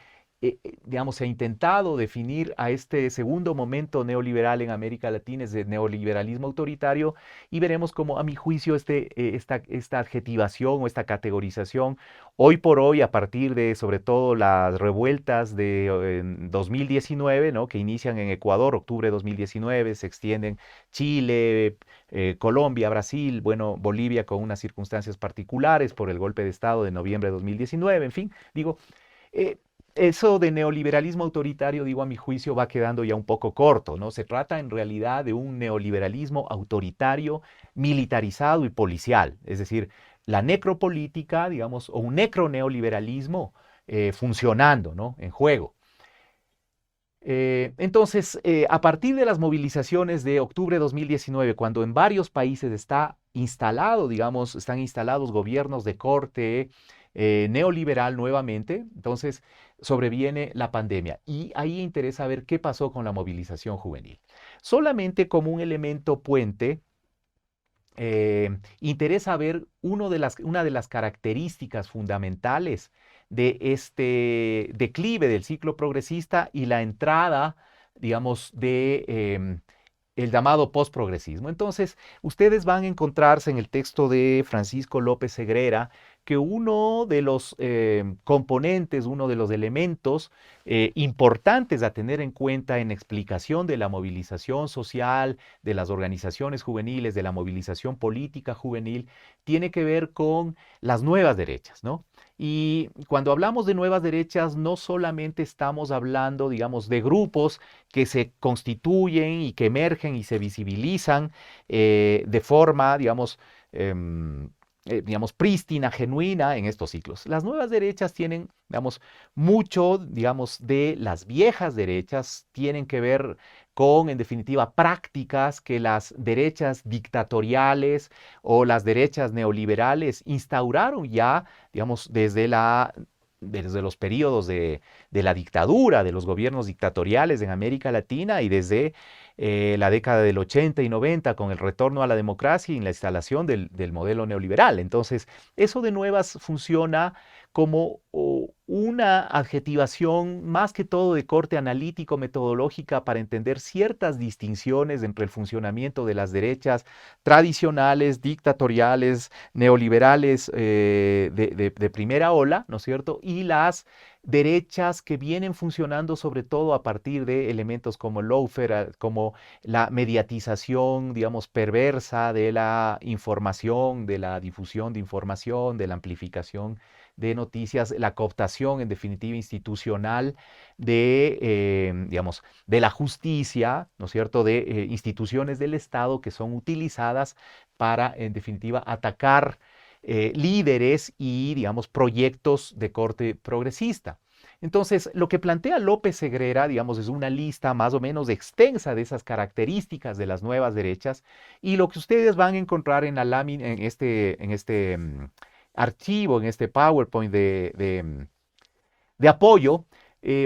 digamos, se ha intentado definir a este segundo momento neoliberal en América Latina, es de neoliberalismo autoritario, y veremos cómo, a mi juicio, esta adjetivación o esta categorización hoy por hoy, a partir de sobre todo las revueltas de 2019, ¿no? Que inician en Ecuador, octubre de 2019, se extienden Chile, Colombia, Brasil, bueno, Bolivia con unas circunstancias particulares por el golpe de Estado de noviembre de 2019, en fin, digo, eh, eso de neoliberalismo autoritario, digo, a mi juicio, va quedando ya un poco corto, ¿no? Se trata en realidad de un neoliberalismo autoritario, militarizado y policial, es decir, la necropolítica, digamos, o un necroneoliberalismo funcionando, ¿no? En juego. Entonces, a partir de las movilizaciones de octubre de 2019, cuando en varios países está instalado, digamos, están instalados gobiernos de corte neoliberal nuevamente, entonces sobreviene la pandemia. Y ahí interesa ver qué pasó con la movilización juvenil. Solamente como un elemento puente, interesa ver una de las características fundamentales de este declive del ciclo progresista y la entrada, digamos, de el llamado postprogresismo. Entonces, ustedes van a encontrarse en el texto de Francisco López Segrera que uno de los componentes, uno de los elementos importantes a tener en cuenta en explicación de la movilización social, de las organizaciones juveniles, de la movilización política juvenil, tiene que ver con las nuevas derechas, ¿no? Y cuando hablamos de nuevas derechas, no solamente estamos hablando, digamos, de grupos que se constituyen y que emergen y se visibilizan de forma, digamos, prístina, genuina en estos ciclos. Las nuevas derechas tienen, digamos, mucho, digamos, de las viejas derechas, tienen que ver con, en definitiva, prácticas que las derechas dictatoriales o las derechas neoliberales instauraron ya, digamos, desde los periodos de la dictadura, de los gobiernos dictatoriales en América Latina y desde la década del 80 y 90 con el retorno a la democracia y la instalación del modelo neoliberal. Entonces, eso de nuevas funciona como una adjetivación más que todo de corte analítico, metodológica, para entender ciertas distinciones entre el funcionamiento de las derechas tradicionales, dictatoriales, neoliberales de primera ola, ¿no es cierto? Y las derechas que vienen funcionando sobre todo a partir de elementos como el lawfare, como la mediatización, digamos, perversa de la información, de la difusión de información, de la amplificación de noticias, la cooptación, en definitiva, institucional digamos, de la justicia, ¿no es cierto?, de instituciones del Estado que son utilizadas para, en definitiva, atacar líderes y, digamos, proyectos de corte progresista. Entonces, lo que plantea López Segrera, digamos, es una lista más o menos extensa de esas características de las nuevas derechas, y lo que ustedes van a encontrar en la lámina, en este archivo, en este PowerPoint de apoyo,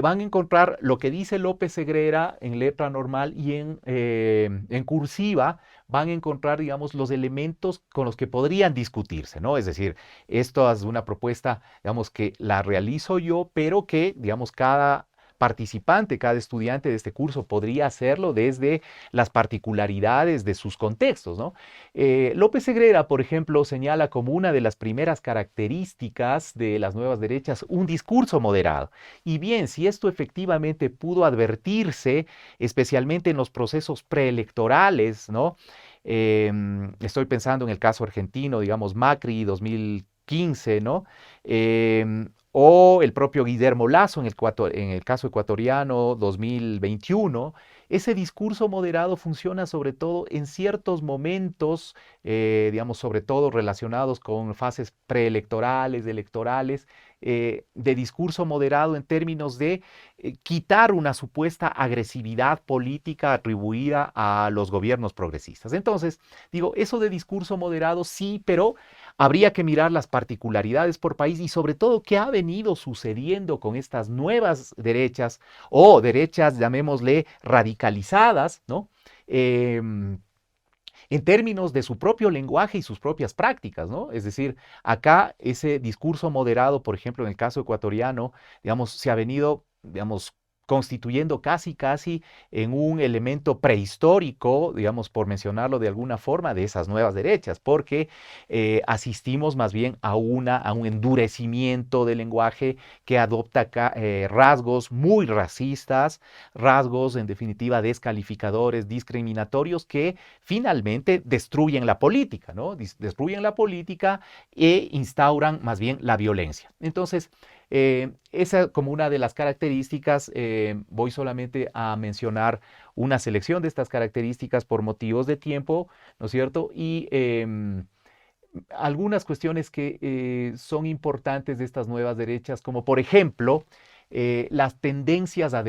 van a encontrar lo que dice López Segrera en letra normal y en cursiva van a encontrar, digamos, los elementos con los que podrían discutirse, ¿no? Es decir, esto es una propuesta, digamos, que la realizo yo, pero que, digamos, cada participante, cada estudiante de este curso podría hacerlo desde las particularidades de sus contextos, ¿no? López Segrera, por ejemplo, señala como una de las primeras características de las nuevas derechas un discurso moderado. Y bien, si esto efectivamente pudo advertirse, especialmente en los procesos preelectorales, ¿no? Estoy pensando en el caso argentino, digamos, Macri 2015, ¿no? O el propio Guillermo Lasso en el caso ecuatoriano 2021, ese discurso moderado funciona sobre todo en ciertos momentos, digamos, sobre todo relacionados con fases preelectorales, electorales, de discurso moderado en términos de quitar una supuesta agresividad política atribuida a los gobiernos progresistas. Entonces, digo, eso de discurso moderado sí, pero Habría que mirar las particularidades por país y sobre todo qué ha venido sucediendo con estas nuevas derechas o derechas, llamémosle, radicalizadas, ¿no? En términos de su propio lenguaje y sus propias prácticas, ¿no? Es decir, acá ese discurso moderado, por ejemplo, en el caso ecuatoriano, digamos, se ha venido, digamos, constituyendo casi en un elemento prehistórico, digamos, por mencionarlo de alguna forma, de esas nuevas derechas, porque asistimos más bien a un endurecimiento del lenguaje que adopta rasgos muy racistas, rasgos, en definitiva, descalificadores, discriminatorios, que finalmente destruyen la política, ¿no? Destruyen la política e instauran más bien la violencia. Entonces, esa como una de las características, voy solamente a mencionar una selección de estas características por motivos de tiempo, ¿no es cierto? Y algunas cuestiones que son importantes de estas nuevas derechas, como por ejemplo, las tendencias a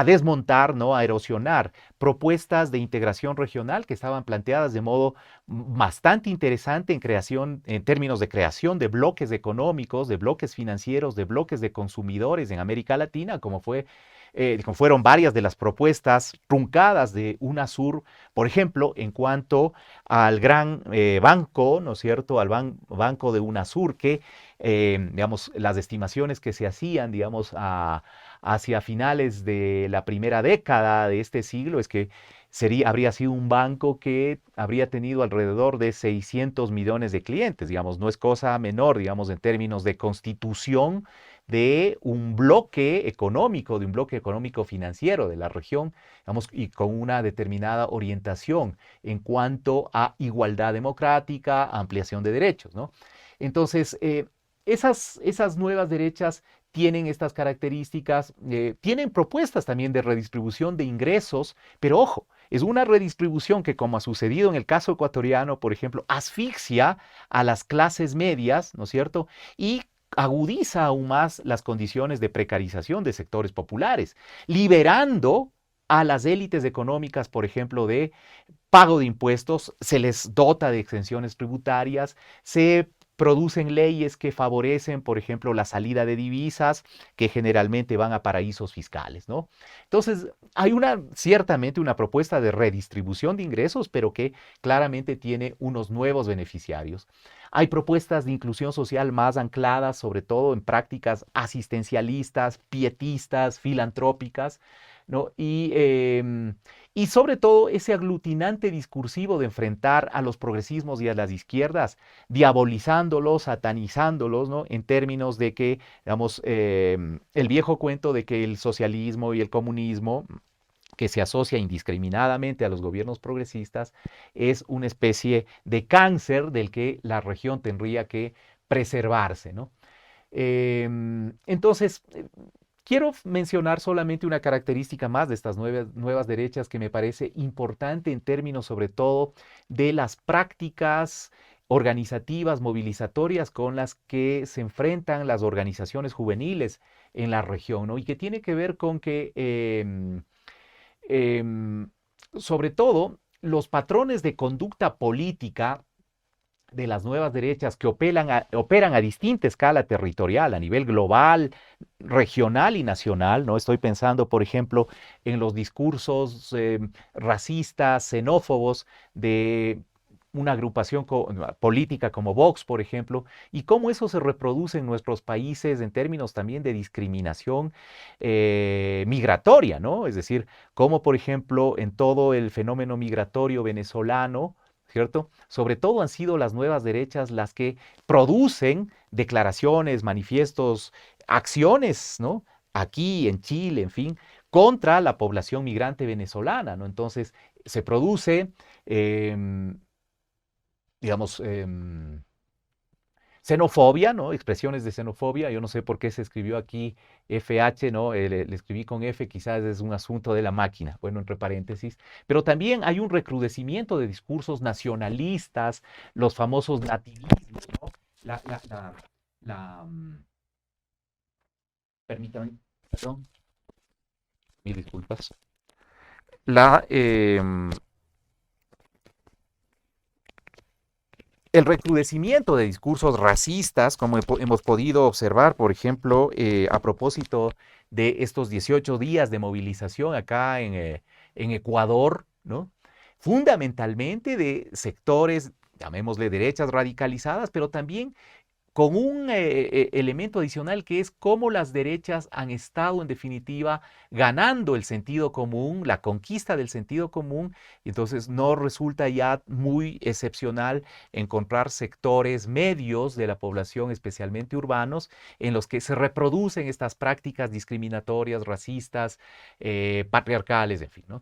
desmontar, ¿no? A erosionar propuestas de integración regional que estaban planteadas de modo bastante interesante en términos de creación de bloques económicos, de bloques financieros, de bloques de consumidores en América Latina, como fueron varias de las propuestas truncadas de UNASUR, por ejemplo, en cuanto al gran banco, ¿no es cierto?, al banco de UNASUR, que, digamos, las estimaciones que se hacían, digamos, hacia finales de la primera década de este siglo es que habría sido un banco que habría tenido alrededor de 600 millones de clientes, digamos, no es cosa menor, digamos, en términos de constitución de un bloque económico financiero de la región, digamos, y con una determinada orientación en cuanto a igualdad democrática, ampliación de derechos, ¿no? Entonces, esas nuevas derechas tienen estas características, tienen propuestas también de redistribución de ingresos, pero ojo, es una redistribución que, como ha sucedido en el caso ecuatoriano, por ejemplo, asfixia a las clases medias, ¿no es cierto? Y agudiza aún más las condiciones de precarización de sectores populares, liberando a las élites económicas, por ejemplo, de pago de impuestos, se les dota de exenciones tributarias, se producen leyes que favorecen, por ejemplo, la salida de divisas que generalmente van a paraísos fiscales, ¿no? Entonces, hay ciertamente una propuesta de redistribución de ingresos, pero que claramente tiene unos nuevos beneficiarios. Hay propuestas de inclusión social más ancladas, sobre todo en prácticas asistencialistas, pietistas, filantrópicas, ¿no? Y sobre todo ese aglutinante discursivo de enfrentar a los progresismos y a las izquierdas, diabolizándolos, satanizándolos, ¿no? En términos de que, digamos, el viejo cuento de que el socialismo y el comunismo, que se asocia indiscriminadamente a los gobiernos progresistas, es una especie de cáncer del que la región tendría que preservarse, ¿no? Entonces, quiero mencionar solamente una característica más de estas nuevas derechas que me parece importante en términos sobre todo de las prácticas organizativas, movilizatorias con las que se enfrentan las organizaciones juveniles en la región, ¿no? Y que tiene que ver con que, em, sobre todo, los patrones de conducta política de las nuevas derechas que operan a distinta escala territorial, a nivel global, regional y nacional, ¿no? Estoy pensando, por ejemplo, en los discursos racistas, xenófobos de una agrupación política como Vox, por ejemplo, y cómo eso se reproduce en nuestros países en términos también de discriminación migratoria, ¿no? Es decir, cómo, por ejemplo, en todo el fenómeno migratorio venezolano, ¿cierto? Sobre todo han sido las nuevas derechas las que producen declaraciones, manifiestos, acciones, ¿no? Aquí en Chile, en fin, contra la población migrante venezolana, ¿no? Entonces, se produce, eh, digamos, xenofobia, ¿no? Expresiones de xenofobia. Yo no sé por qué se escribió aquí FH, ¿no? Le escribí con F, quizás es un asunto de la máquina, bueno, entre paréntesis. Pero también hay un recrudecimiento de discursos nacionalistas, los famosos nativismos, ¿no? La, la, la, la, permítanme, perdón, mil disculpas. La, el recrudecimiento de discursos racistas, como hemos podido observar, por ejemplo, a propósito de estos 18 días de movilización acá en Ecuador, ¿no? Fundamentalmente de sectores, llamémosle derechas radicalizadas, pero también con un elemento adicional que es cómo las derechas han estado en definitiva ganando el sentido común, la conquista del sentido común, y entonces no resulta ya muy excepcional encontrar sectores medios de la población, especialmente urbanos, en los que se reproducen estas prácticas discriminatorias, racistas, patriarcales, en fin, ¿no?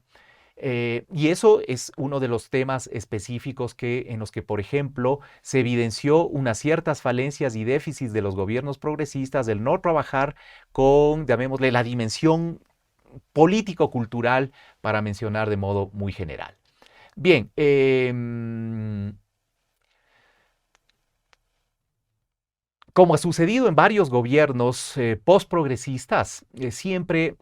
Y eso es uno de los temas específicos en los que, por ejemplo, se evidenció unas ciertas falencias y déficits de los gobiernos progresistas del no trabajar con, llamémosle, la dimensión político-cultural, para mencionar de modo muy general. Bien, como ha sucedido en varios gobiernos post-progresistas, siempre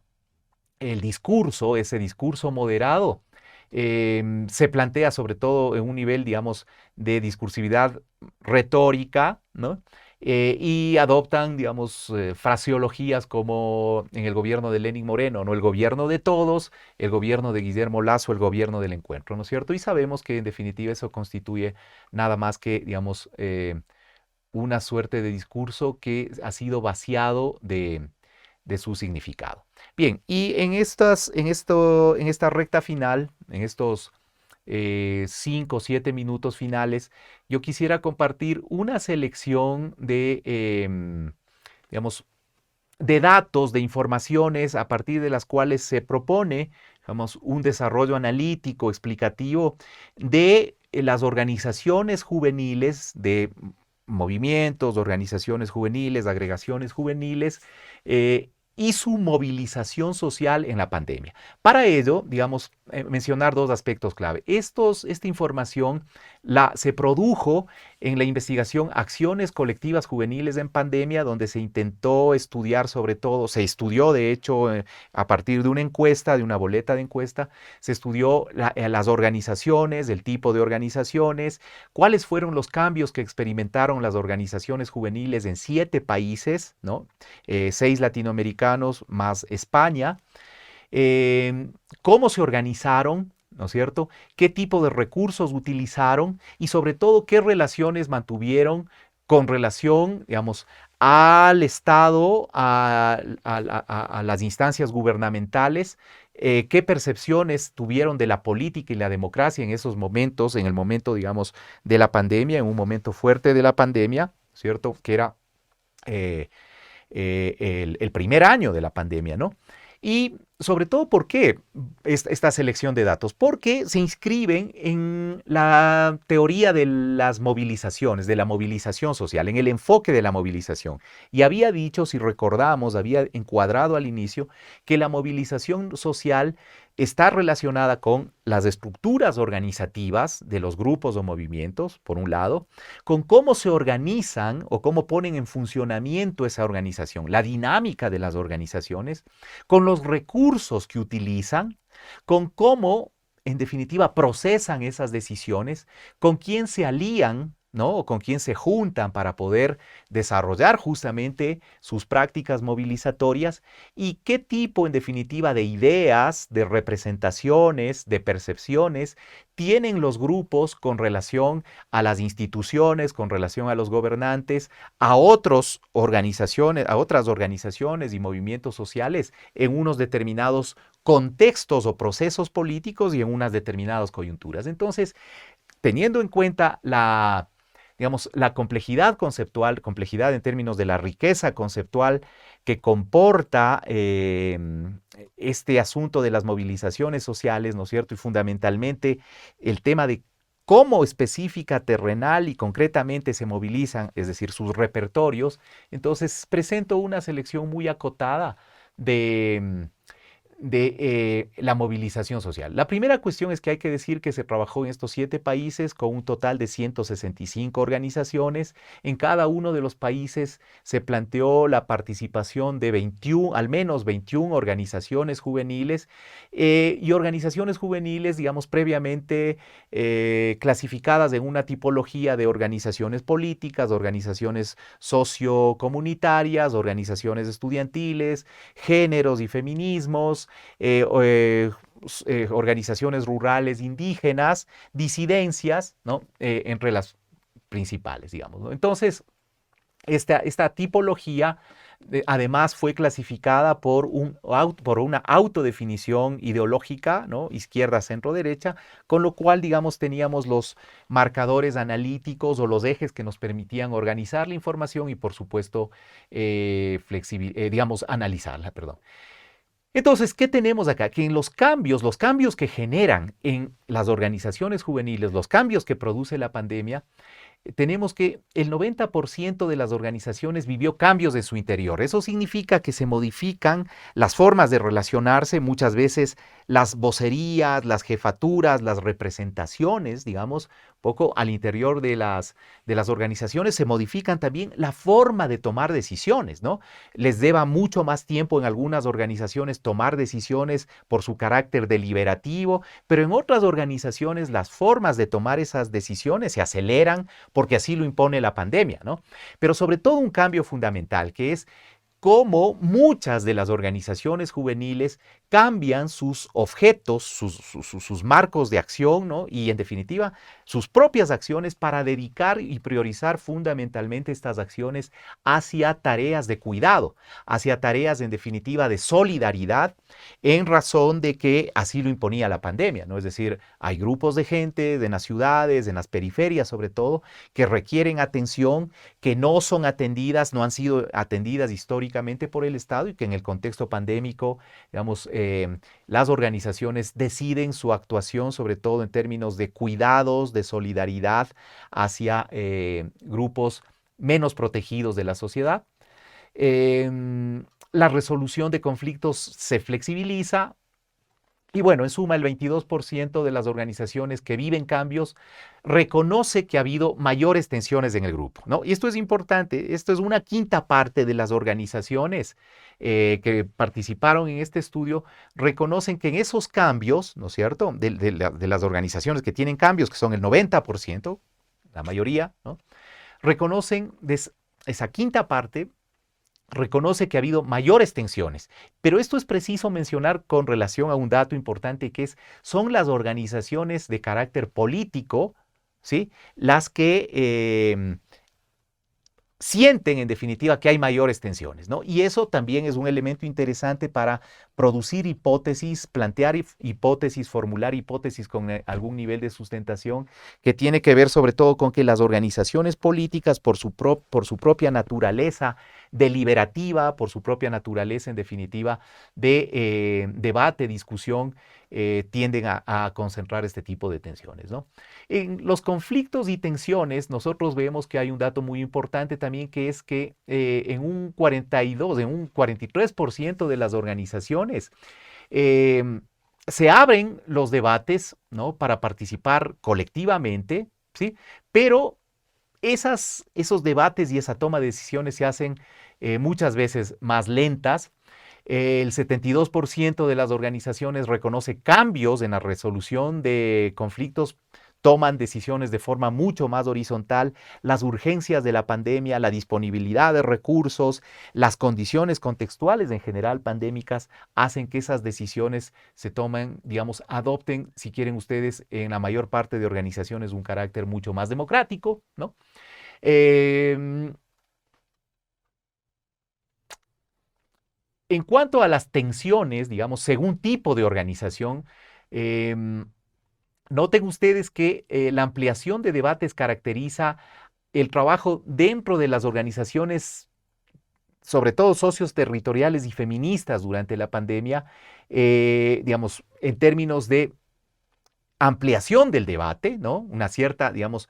el discurso, ese discurso moderado, se plantea sobre todo en un nivel, digamos, de discursividad retórica, ¿no? Y adoptan, digamos, fraseologías como en el gobierno de Lenín Moreno, ¿no? El gobierno de todos, el gobierno de Guillermo Lasso, el gobierno del encuentro, ¿no es cierto? Y sabemos que en definitiva eso constituye nada más que, digamos, una suerte de discurso que ha sido vaciado de su significado. Bien, y en esta recta final, en estos 5 o 7 minutos finales, yo quisiera compartir una selección digamos, de datos, de informaciones a partir de las cuales se propone, digamos, un desarrollo analítico, explicativo de las organizaciones juveniles, de movimientos, organizaciones juveniles, agregaciones juveniles, y su movilización social en la pandemia. Para ello, digamos, mencionar dos aspectos clave. Esta información se produjo en la investigación Acciones Colectivas Juveniles en Pandemia, donde se intentó estudiar sobre todo, se estudió de hecho a partir de una encuesta, de una boleta de encuesta, se estudió las organizaciones, el tipo de organizaciones, cuáles fueron los cambios que experimentaron las organizaciones juveniles en 7 países, ¿no? 6 latinoamericanos más España, cómo se organizaron, ¿no es cierto? ¿Qué tipo de recursos utilizaron? Y sobre todo, ¿qué relaciones mantuvieron con relación, digamos, al Estado, a las instancias gubernamentales? ¿Qué percepciones tuvieron de la política y la democracia en esos momentos, en el momento, digamos, de la pandemia, en un momento fuerte de la pandemia, ¿cierto? Que era el primer año de la pandemia, ¿no? Y sobre todo, ¿por qué esta selección de datos? Porque se inscriben en la teoría de las movilizaciones, de la movilización social, en el enfoque de la movilización. Y había dicho, si recordamos, había encuadrado al inicio, que la movilización social está relacionada con las estructuras organizativas de los grupos o movimientos, por un lado, con cómo se organizan o cómo ponen en funcionamiento esa organización, la dinámica de las organizaciones, con los recursos que utilizan, con cómo, en definitiva, procesan esas decisiones, con quién se alían, ¿no? O con quién se juntan para poder desarrollar justamente sus prácticas movilizatorias y qué tipo, en definitiva, de ideas, de representaciones, de percepciones tienen los grupos con relación a las instituciones, con relación a los gobernantes, a otras organizaciones y movimientos sociales en unos determinados contextos o procesos políticos y en unas determinadas coyunturas. Entonces, teniendo en cuenta digamos, la complejidad conceptual, complejidad en términos de la riqueza conceptual que comporta este asunto de las movilizaciones sociales, ¿no es cierto? Y fundamentalmente el tema de cómo específica, terrenal y concretamente se movilizan, es decir, sus repertorios. Entonces, presento una selección muy acotada la movilización social. La primera cuestión es que hay que decir que se trabajó en estos 7 países con un total de 165 organizaciones. En cada uno de los países se planteó la participación de 21, al menos 21 organizaciones juveniles y organizaciones juveniles, digamos, previamente clasificadas en una tipología de organizaciones políticas, organizaciones sociocomunitarias, organizaciones estudiantiles, géneros y feminismos, organizaciones rurales indígenas, disidencias, ¿no? Entre las principales, digamos, ¿no? Entonces, esta tipología además fue clasificada por una autodefinición ideológica, ¿no? Izquierda, centro, derecha, con lo cual, digamos, teníamos los marcadores analíticos o los ejes que nos permitían organizar la información y, por supuesto, digamos, analizarla, perdón. Entonces, ¿qué tenemos acá? Que en los cambios que generan en las organizaciones juveniles, los cambios que produce la pandemia, tenemos que el 90% de las organizaciones vivió cambios en su interior. Eso significa que se modifican las formas de relacionarse, muchas veces las vocerías, las jefaturas, las representaciones, digamos, poco al interior de las organizaciones se modifican también la forma de tomar decisiones, ¿no? Les lleva mucho más tiempo en algunas organizaciones tomar decisiones por su carácter deliberativo, pero en otras organizaciones las formas de tomar esas decisiones se aceleran porque así lo impone la pandemia, ¿no? Pero sobre todo un cambio fundamental, que es cómo muchas de las organizaciones juveniles cambian sus objetos, sus marcos de acción, ¿no? Y en definitiva, sus propias acciones para dedicar y priorizar fundamentalmente estas acciones hacia tareas de cuidado, hacia tareas en definitiva de solidaridad, en razón de que así lo imponía la pandemia, ¿no? Es decir, hay grupos de gente en las ciudades, en las periferias sobre todo, que requieren atención, que no son atendidas, no han sido atendidas históricamente por el Estado y que en el contexto pandémico, digamos, las organizaciones deciden su actuación, sobre todo en términos de cuidados, de solidaridad hacia grupos menos protegidos de la sociedad. La resolución de conflictos se flexibiliza. Y bueno, en suma, el 22% de las organizaciones que viven cambios reconoce que ha habido mayores tensiones en el grupo, ¿no? Y esto es importante, esto es una quinta parte de las organizaciones que participaron en este estudio, reconocen que en esos cambios, ¿no es cierto?, de las organizaciones que tienen cambios, que son el 90%, la mayoría, ¿no?, reconocen esa quinta parte, reconoce que ha habido mayores tensiones. Pero esto es preciso mencionar con relación a un dato importante que son las organizaciones de carácter político, ¿sí?, las que sienten en definitiva que hay mayores tensiones, ¿no? Y eso también es un elemento interesante para producir hipótesis, plantear hipótesis, formular hipótesis con algún nivel de sustentación que tiene que ver sobre todo con que las organizaciones políticas por su propia naturaleza deliberativa, por su propia naturaleza en definitiva de debate, discusión, tienden a concentrar este tipo de tensiones, ¿no? En los conflictos y tensiones nosotros vemos que hay un dato muy importante también, que es que en un 43% de las organizaciones se abren los debates, ¿no?, para participar colectivamente, ¿sí? Pero esos debates y esa toma de decisiones se hacen muchas veces más lentas. El 72% de las organizaciones reconoce cambios en la resolución de conflictos, toman decisiones de forma mucho más horizontal. Las urgencias de la pandemia, la disponibilidad de recursos, las condiciones contextuales en general pandémicas hacen que esas decisiones se tomen, digamos, adopten, si quieren ustedes, en la mayor parte de organizaciones un carácter mucho más democrático, ¿no? En cuanto a las tensiones, digamos, según tipo de organización, noten ustedes que la ampliación de debates caracteriza el trabajo dentro de las organizaciones, sobre todo socios territoriales y feministas durante la pandemia, digamos, en términos de ampliación del debate, ¿no? Una cierta, digamos,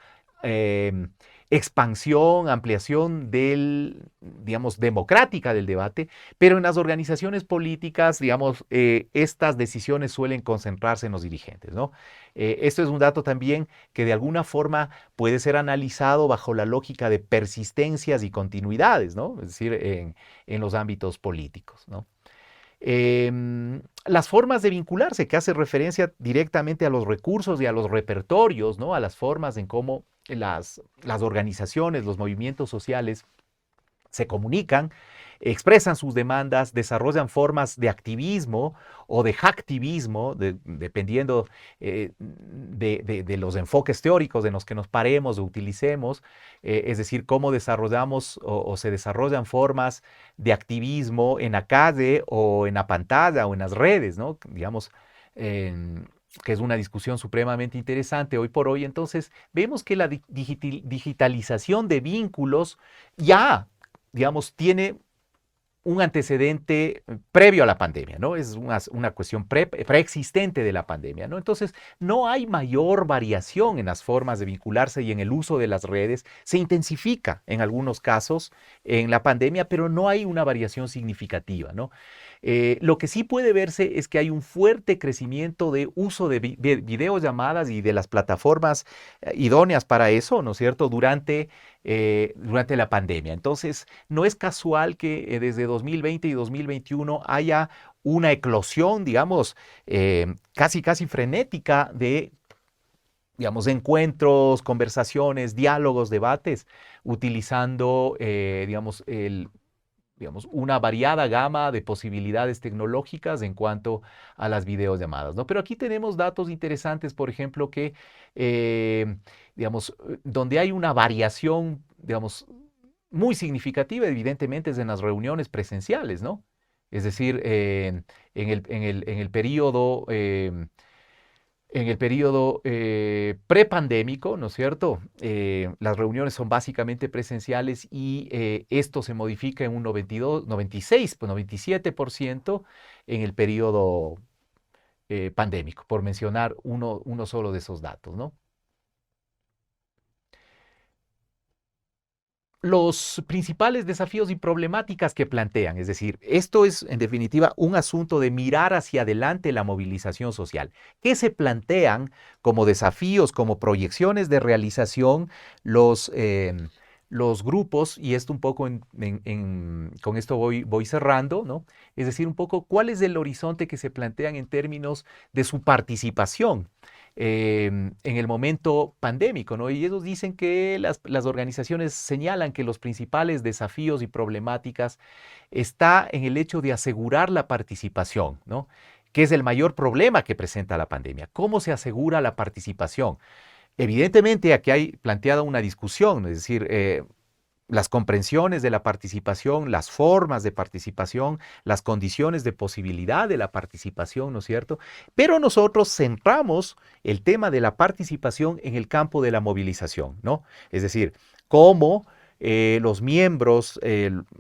expansión, ampliación digamos, democrática del debate, pero en las organizaciones políticas, digamos, estas decisiones suelen concentrarse en los dirigentes, ¿no? Esto es un dato también que de alguna forma puede ser analizado bajo la lógica de persistencias y continuidades, ¿no? Es decir, en los ámbitos políticos, ¿no? Las formas de vincularse, que hace referencia directamente a los recursos y a los repertorios, ¿no? A las formas en cómo las organizaciones, los movimientos sociales se comunican, expresan sus demandas, desarrollan formas de activismo o de hacktivismo, dependiendo de los enfoques teóricos en los que nos paremos o utilicemos, es decir, cómo desarrollamos o se desarrollan formas de activismo en la calle o en la pantalla o en las redes, ¿no? Digamos, que es una discusión supremamente interesante hoy por hoy. Entonces, vemos que la digitalización de vínculos ya, digamos, tiene un antecedente previo a la pandemia, ¿no? Es una cuestión preexistente de la pandemia, ¿no? Entonces, no hay mayor variación en las formas de vincularse y en el uso de las redes. Se intensifica en algunos casos en la pandemia, pero no hay una variación significativa, ¿no? Lo que sí puede verse es que hay un fuerte crecimiento de uso de videollamadas y de las plataformas idóneas para eso, ¿no es cierto?, durante la pandemia. Entonces, no es casual que desde 2020 y 2021 haya una eclosión, digamos, casi frenética de, digamos, encuentros, conversaciones, diálogos, debates, utilizando, digamos, una variada gama de posibilidades tecnológicas en cuanto a las videollamadas, ¿no? Pero aquí tenemos datos interesantes, por ejemplo, que, digamos, donde hay una variación, digamos, muy significativa, evidentemente, es en las reuniones presenciales, ¿no? Es decir, en el periodo prepandémico, ¿no es cierto? Las reuniones son básicamente presenciales y esto se modifica en un 92, 96, 97% en el periodo pandémico, por mencionar uno solo de esos datos, ¿no? Los principales desafíos y problemáticas que plantean, es decir, esto es en definitiva un asunto de mirar hacia adelante la movilización social. ¿Qué se plantean como desafíos, como proyecciones de realización los grupos? Y esto un poco con esto voy cerrando, ¿no? Es decir, un poco cuál es el horizonte que se plantean en términos de su participación en el momento pandémico, ¿no? Y ellos dicen que las organizaciones señalan que los principales desafíos y problemáticas está en el hecho de asegurar la participación, ¿no? Que es el mayor problema que presenta la pandemia. ¿Cómo se asegura la participación? Evidentemente, aquí hay planteada una discusión, es decir, las comprensiones de la participación, las formas de participación, las condiciones de posibilidad de la participación, ¿no es cierto? Pero nosotros centramos el tema de la participación en el campo de la movilización, ¿no? Es decir, cómo los miembros,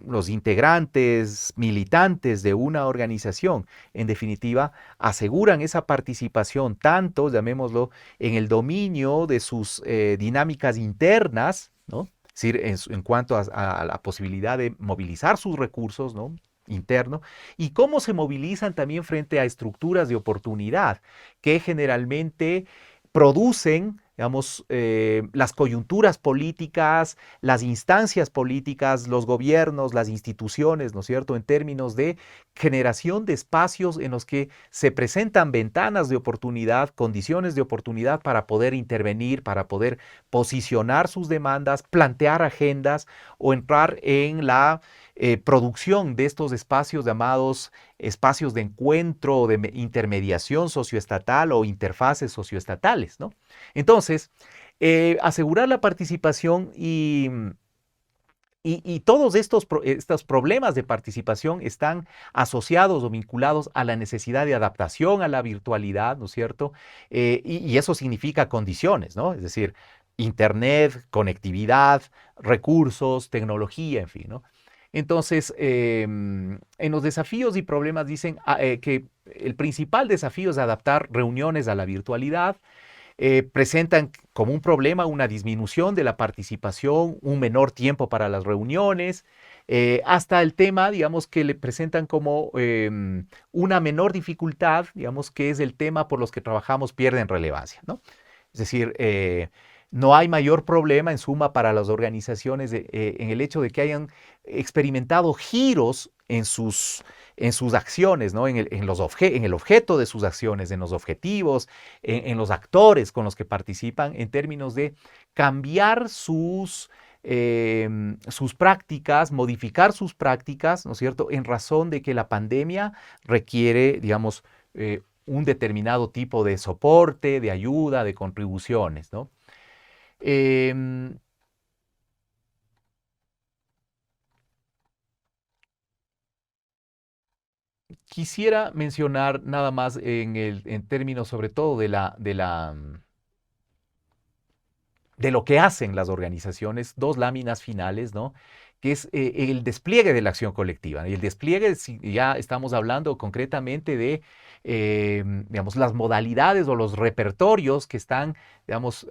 los integrantes, militantes de una organización, en definitiva, aseguran esa participación tanto, llamémoslo, en el dominio de sus dinámicas internas, ¿no? Es decir, en cuanto a la posibilidad de movilizar sus recursos, ¿no?, interno, y cómo se movilizan también frente a estructuras de oportunidad que generalmente producen, digamos, las coyunturas políticas, las instancias políticas, los gobiernos, las instituciones, ¿no es cierto?, en términos de generación de espacios en los que se presentan ventanas de oportunidad, condiciones de oportunidad para poder intervenir, para poder posicionar sus demandas, plantear agendas o entrar en la producción de estos espacios llamados espacios de encuentro o de intermediación socioestatal o interfaces socioestatales, ¿no? Entonces, asegurar la participación y todos estos problemas de participación están asociados o vinculados a la necesidad de adaptación a la virtualidad, ¿no es cierto? Y eso significa condiciones, ¿no? Es decir, internet, conectividad, recursos, tecnología, en fin, ¿no? Entonces, en los desafíos y problemas dicen que el principal desafío es adaptar reuniones a la virtualidad. presentan como un problema una disminución de la participación, un menor tiempo para las reuniones, hasta el tema, digamos, que le presentan como una menor dificultad, digamos, que es el tema por los que trabajamos pierden relevancia, ¿no? Es decir, no hay mayor problema en suma para las organizaciones en el hecho de que hayan experimentado giros en sus acciones, ¿no? En el objeto de sus acciones, en los objetivos, en los actores con los que participan, en términos de cambiar sus prácticas, modificar sus prácticas, ¿no es cierto?, en razón de que la pandemia requiere, digamos, un determinado tipo de soporte, de ayuda, de contribuciones, ¿no? Quisiera mencionar nada más en términos sobre todo de lo que hacen las organizaciones, dos láminas finales, ¿no? Que es el despliegue de la acción colectiva. Y el despliegue, si ya estamos hablando concretamente de, digamos, las modalidades o los repertorios que están, digamos,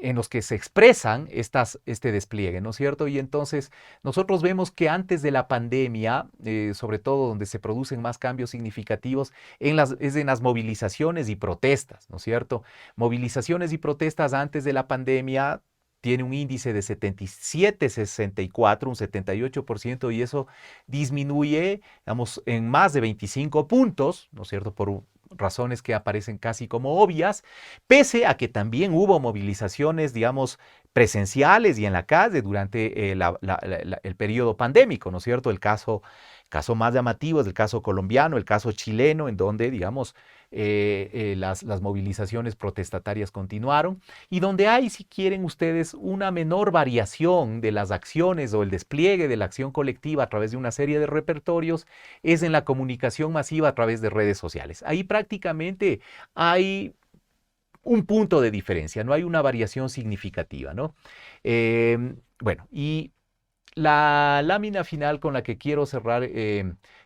en los que se expresan este despliegue, ¿no es cierto? Y entonces nosotros vemos que antes de la pandemia, sobre todo donde se producen más cambios significativos, es en las movilizaciones y protestas, ¿no es cierto? Movilizaciones y protestas antes de la pandemia tiene un índice de 77, 64, un 78%, y eso disminuye, digamos, en más de 25 puntos, ¿no es cierto?, por razones que aparecen casi como obvias, pese a que también hubo movilizaciones, digamos, presenciales y en la calle durante el periodo pandémico, ¿no es cierto? El caso más llamativo es el caso colombiano, el caso chileno, en donde, digamos, las movilizaciones protestatarias continuaron, y donde hay, si quieren ustedes, una menor variación de las acciones o el despliegue de la acción colectiva a través de una serie de repertorios, es en la comunicación masiva a través de redes sociales. Ahí prácticamente hay un punto de diferencia, no hay una variación significativa, ¿no? Bueno, y la lámina final con la que quiero cerrar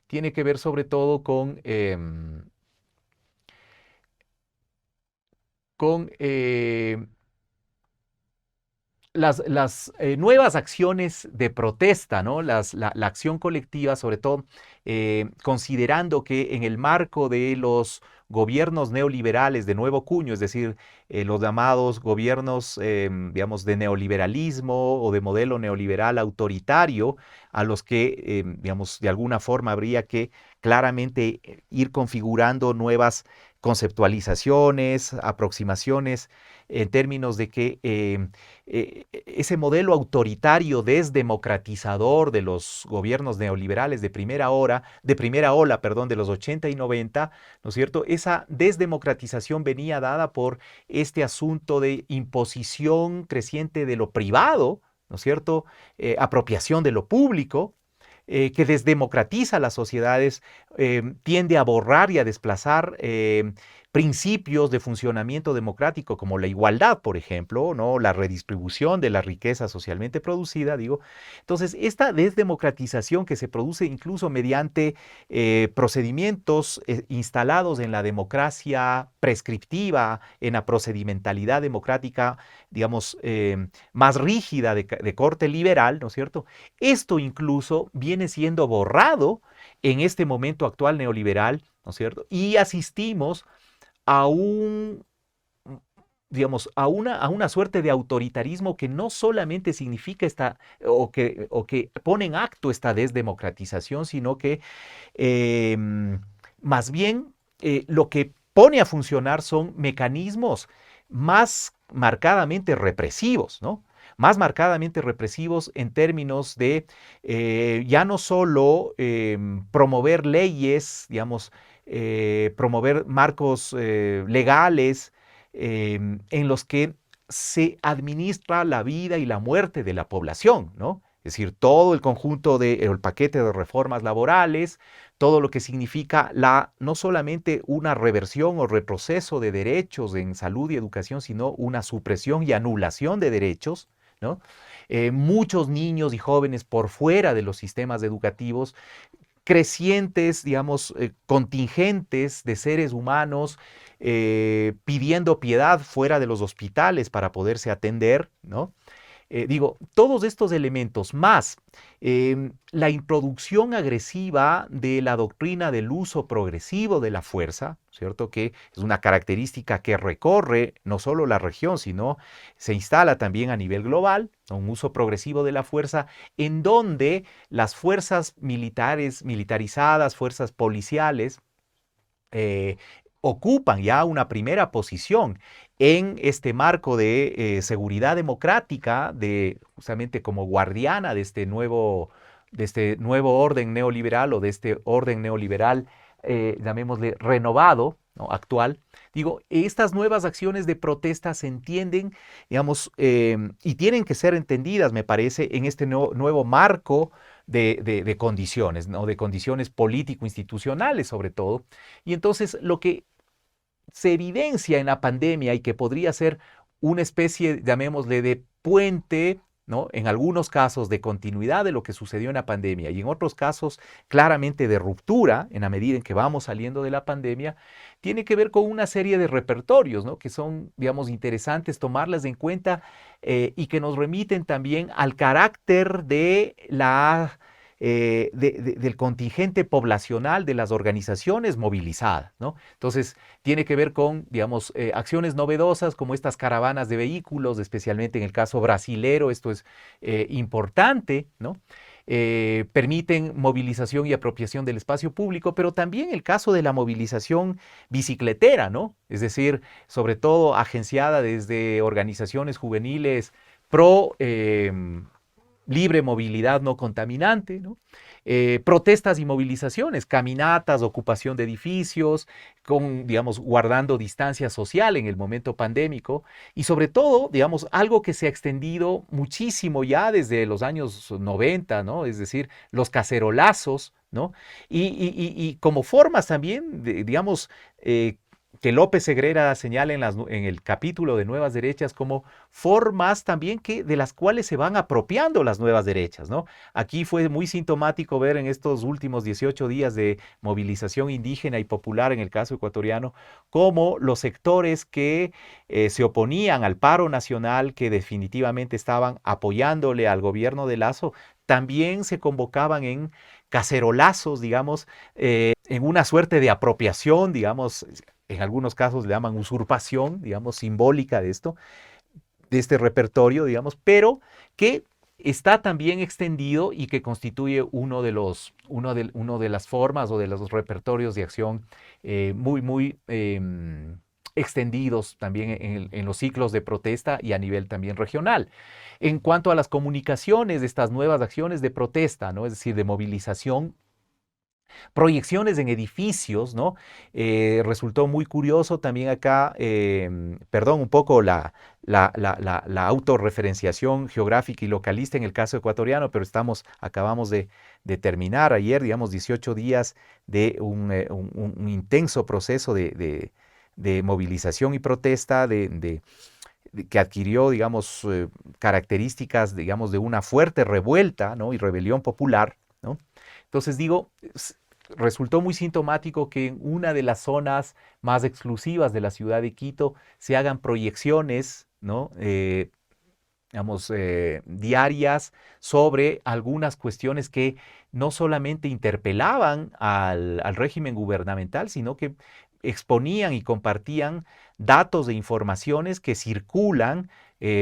tiene que ver sobre todo con las nuevas acciones de protesta, ¿no? La acción colectiva, sobre todo considerando que en el marco de los gobiernos neoliberales de nuevo cuño, es decir, los llamados gobiernos, digamos, de neoliberalismo o de modelo neoliberal autoritario, a los que, digamos, de alguna forma habría que claramente ir configurando nuevas conceptualizaciones, aproximaciones, en términos de que ese modelo autoritario desdemocratizador de los gobiernos neoliberales de primera ola, perdón, de los 80 y 90, ¿no es cierto? Esa desdemocratización venía dada por este asunto de imposición creciente de lo privado, ¿no es cierto? Apropiación de lo público, que desdemocratiza las sociedades, tiende a borrar y a desplazar principios de funcionamiento democrático como la igualdad, por ejemplo, ¿no? La redistribución de la riqueza socialmente producida, digo. Entonces, esta desdemocratización que se produce incluso mediante procedimientos instalados en la democracia prescriptiva, en la procedimentalidad democrática, digamos, más rígida de corte liberal, ¿no es cierto? Esto incluso viene siendo borrado en este momento actual neoliberal, ¿no es cierto? Y asistimos a un, digamos, a una suerte de autoritarismo que no solamente significa o que pone en acto esta desdemocratización, sino que más bien lo que pone a funcionar son mecanismos más marcadamente represivos, ¿no? Más marcadamente represivos en términos de ya no solo promover leyes, digamos, promover marcos legales en los que se administra la vida y la muerte de la población, ¿no? Es decir, todo el conjunto del paquete de reformas laborales, todo lo que significa no solamente una reversión o retroceso de derechos en salud y educación, sino una supresión y anulación de derechos, ¿no? Muchos niños y jóvenes por fuera de los sistemas educativos crecientes, digamos, contingentes de seres humanos pidiendo piedad fuera de los hospitales para poderse atender, ¿no? Todos estos elementos, más la introducción agresiva de la doctrina del uso progresivo de la fuerza, ¿cierto? Que es una característica que recorre no solo la región, sino se instala también a nivel global, ¿no? Un uso progresivo de la fuerza, en donde las fuerzas militares, militarizadas, fuerzas policiales, eh, ocupan ya una primera posición en este marco de seguridad democrática, justamente como guardiana de este nuevo orden neoliberal o de este orden neoliberal, llamémosle renovado, ¿no? Actual. Estas nuevas acciones de protesta se entienden, digamos, y tienen que ser entendidas, me parece, en este nuevo marco de condiciones, ¿no? De condiciones político-institucionales sobre todo. Y entonces lo que se evidencia en la pandemia y que podría ser una especie, llamémosle, de puente, ¿no? En algunos casos de continuidad de lo que sucedió en la pandemia y en otros casos claramente de ruptura en la medida en que vamos saliendo de la pandemia, tiene que ver con una serie de repertorios, ¿no? Que son, digamos, interesantes tomarlas en cuenta y que nos remiten también al carácter de del contingente poblacional de las organizaciones movilizadas, ¿no? Entonces, tiene que ver con, digamos, acciones novedosas como estas caravanas de vehículos, especialmente en el caso brasilero, esto es importante, ¿no? Permiten movilización y apropiación del espacio público, pero también el caso de la movilización bicicletera, ¿no? Es decir, sobre todo agenciada desde organizaciones juveniles pro libre movilidad no contaminante, ¿no? Protestas y movilizaciones, caminatas, ocupación de edificios, digamos, guardando distancia social en el momento pandémico y sobre todo, digamos, algo que se ha extendido muchísimo ya desde los años 90, ¿no? Es decir, los cacerolazos, ¿no? Y como formas también, digamos, que López Segrera señala en el capítulo de Nuevas Derechas como formas también de las cuales se van apropiando las nuevas derechas, ¿no? Aquí fue muy sintomático ver en estos últimos 18 días de movilización indígena y popular en el caso ecuatoriano, cómo los sectores que se oponían al paro nacional, que definitivamente estaban apoyándole al gobierno de Lazo, también se convocaban en cacerolazos, digamos, en una suerte de apropiación, digamos, en algunos casos le llaman usurpación, digamos, simbólica de esto, de este repertorio, digamos, pero que está también extendido y que constituye uno de las formas o de los repertorios de acción muy extendidos también en los ciclos de protesta y a nivel también regional. En cuanto a las comunicaciones de estas nuevas acciones de protesta, ¿no? Es decir, de movilización, proyecciones en edificios, ¿no? Resultó muy curioso también acá, perdón, un poco la autorreferenciación geográfica y localista en el caso ecuatoriano, pero acabamos de terminar ayer, digamos, 18 días de un intenso proceso de movilización y protesta, que adquirió, digamos, características, digamos, de una fuerte revuelta, ¿no? Y rebelión popular, ¿no? Entonces resultó muy sintomático que en una de las zonas más exclusivas de la ciudad de Quito se hagan proyecciones, ¿no? Digamos, diarias sobre algunas cuestiones que no solamente interpelaban al régimen gubernamental, sino que exponían y compartían datos de informaciones que circulan,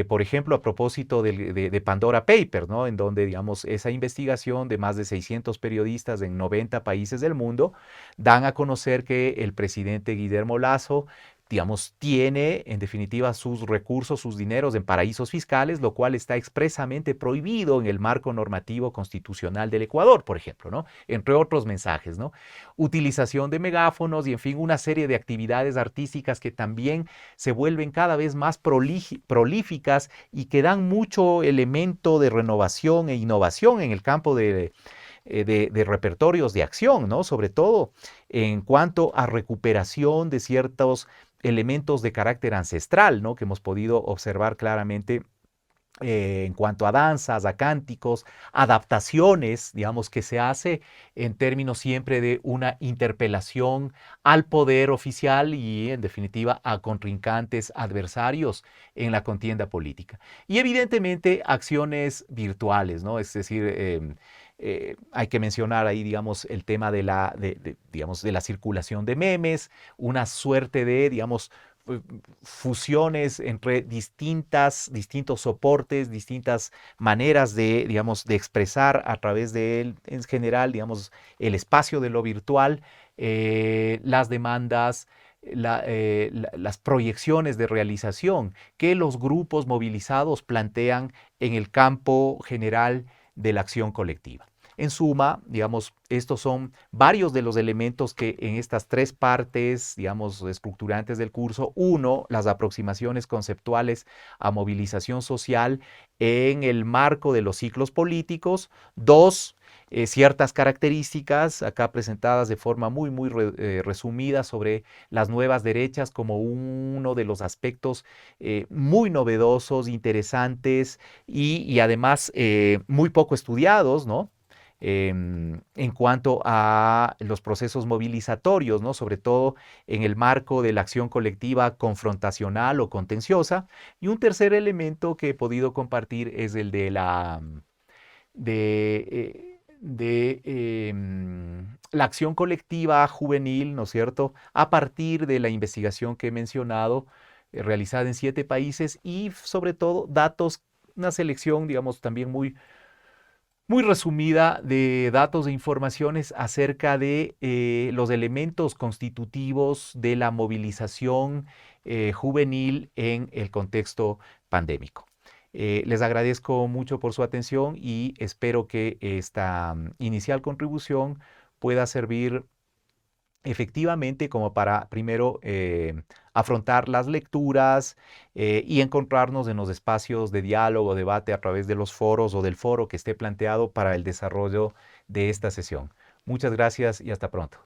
por ejemplo, a propósito de Pandora Papers, ¿no? En donde, digamos, esa investigación de más de 600 periodistas en 90 países del mundo dan a conocer que el presidente Guillermo Lasso, digamos, tiene en definitiva sus recursos, sus dineros en paraísos fiscales, lo cual está expresamente prohibido en el marco normativo constitucional del Ecuador, por ejemplo, ¿no? Entre otros mensajes, ¿no? Utilización de megáfonos y, en fin, una serie de actividades artísticas que también se vuelven cada vez más prolíficas y que dan mucho elemento de renovación e innovación en el campo de repertorios de acción, ¿no? Sobre todo en cuanto a recuperación de ciertos elementos de carácter ancestral, ¿no? Que hemos podido observar claramente en cuanto a danzas, a cánticos, adaptaciones, digamos, que se hace en términos siempre de una interpelación al poder oficial y, en definitiva, a contrincantes adversarios en la contienda política. Y, evidentemente, acciones virtuales, ¿no? Es decir, hay que mencionar ahí, digamos, el tema digamos, de la circulación de memes, una suerte de, digamos, fusiones entre distintos soportes, distintas maneras de, digamos, de expresar a través de él, en general, digamos, el espacio de lo virtual, las demandas, las proyecciones de realización que los grupos movilizados plantean en el campo general de la acción colectiva. En suma, digamos, estos son varios de los elementos que en estas tres partes, digamos, estructurantes del curso. Uno, las aproximaciones conceptuales a movilización social en el marco de los ciclos políticos. Dos, ciertas características acá presentadas de forma muy resumida sobre las nuevas derechas como uno de los aspectos muy novedosos, interesantes y además muy poco estudiados, ¿no? En cuanto a los procesos movilizatorios, ¿no? Sobre todo en el marco de la acción colectiva confrontacional o contenciosa. Y un tercer elemento que he podido compartir es el de la acción colectiva juvenil, ¿no es cierto?, a partir de la investigación que he mencionado, realizada en 7 países y sobre todo datos, una selección, digamos, también muy resumida de datos e informaciones acerca de los elementos constitutivos de la movilización juvenil en el contexto pandémico. Les agradezco mucho por su atención y espero que esta inicial contribución pueda servir efectivamente como para primero afrontar las lecturas y encontrarnos en los espacios de diálogo, debate a través de los foros o del foro que esté planteado para el desarrollo de esta sesión. Muchas gracias y hasta pronto.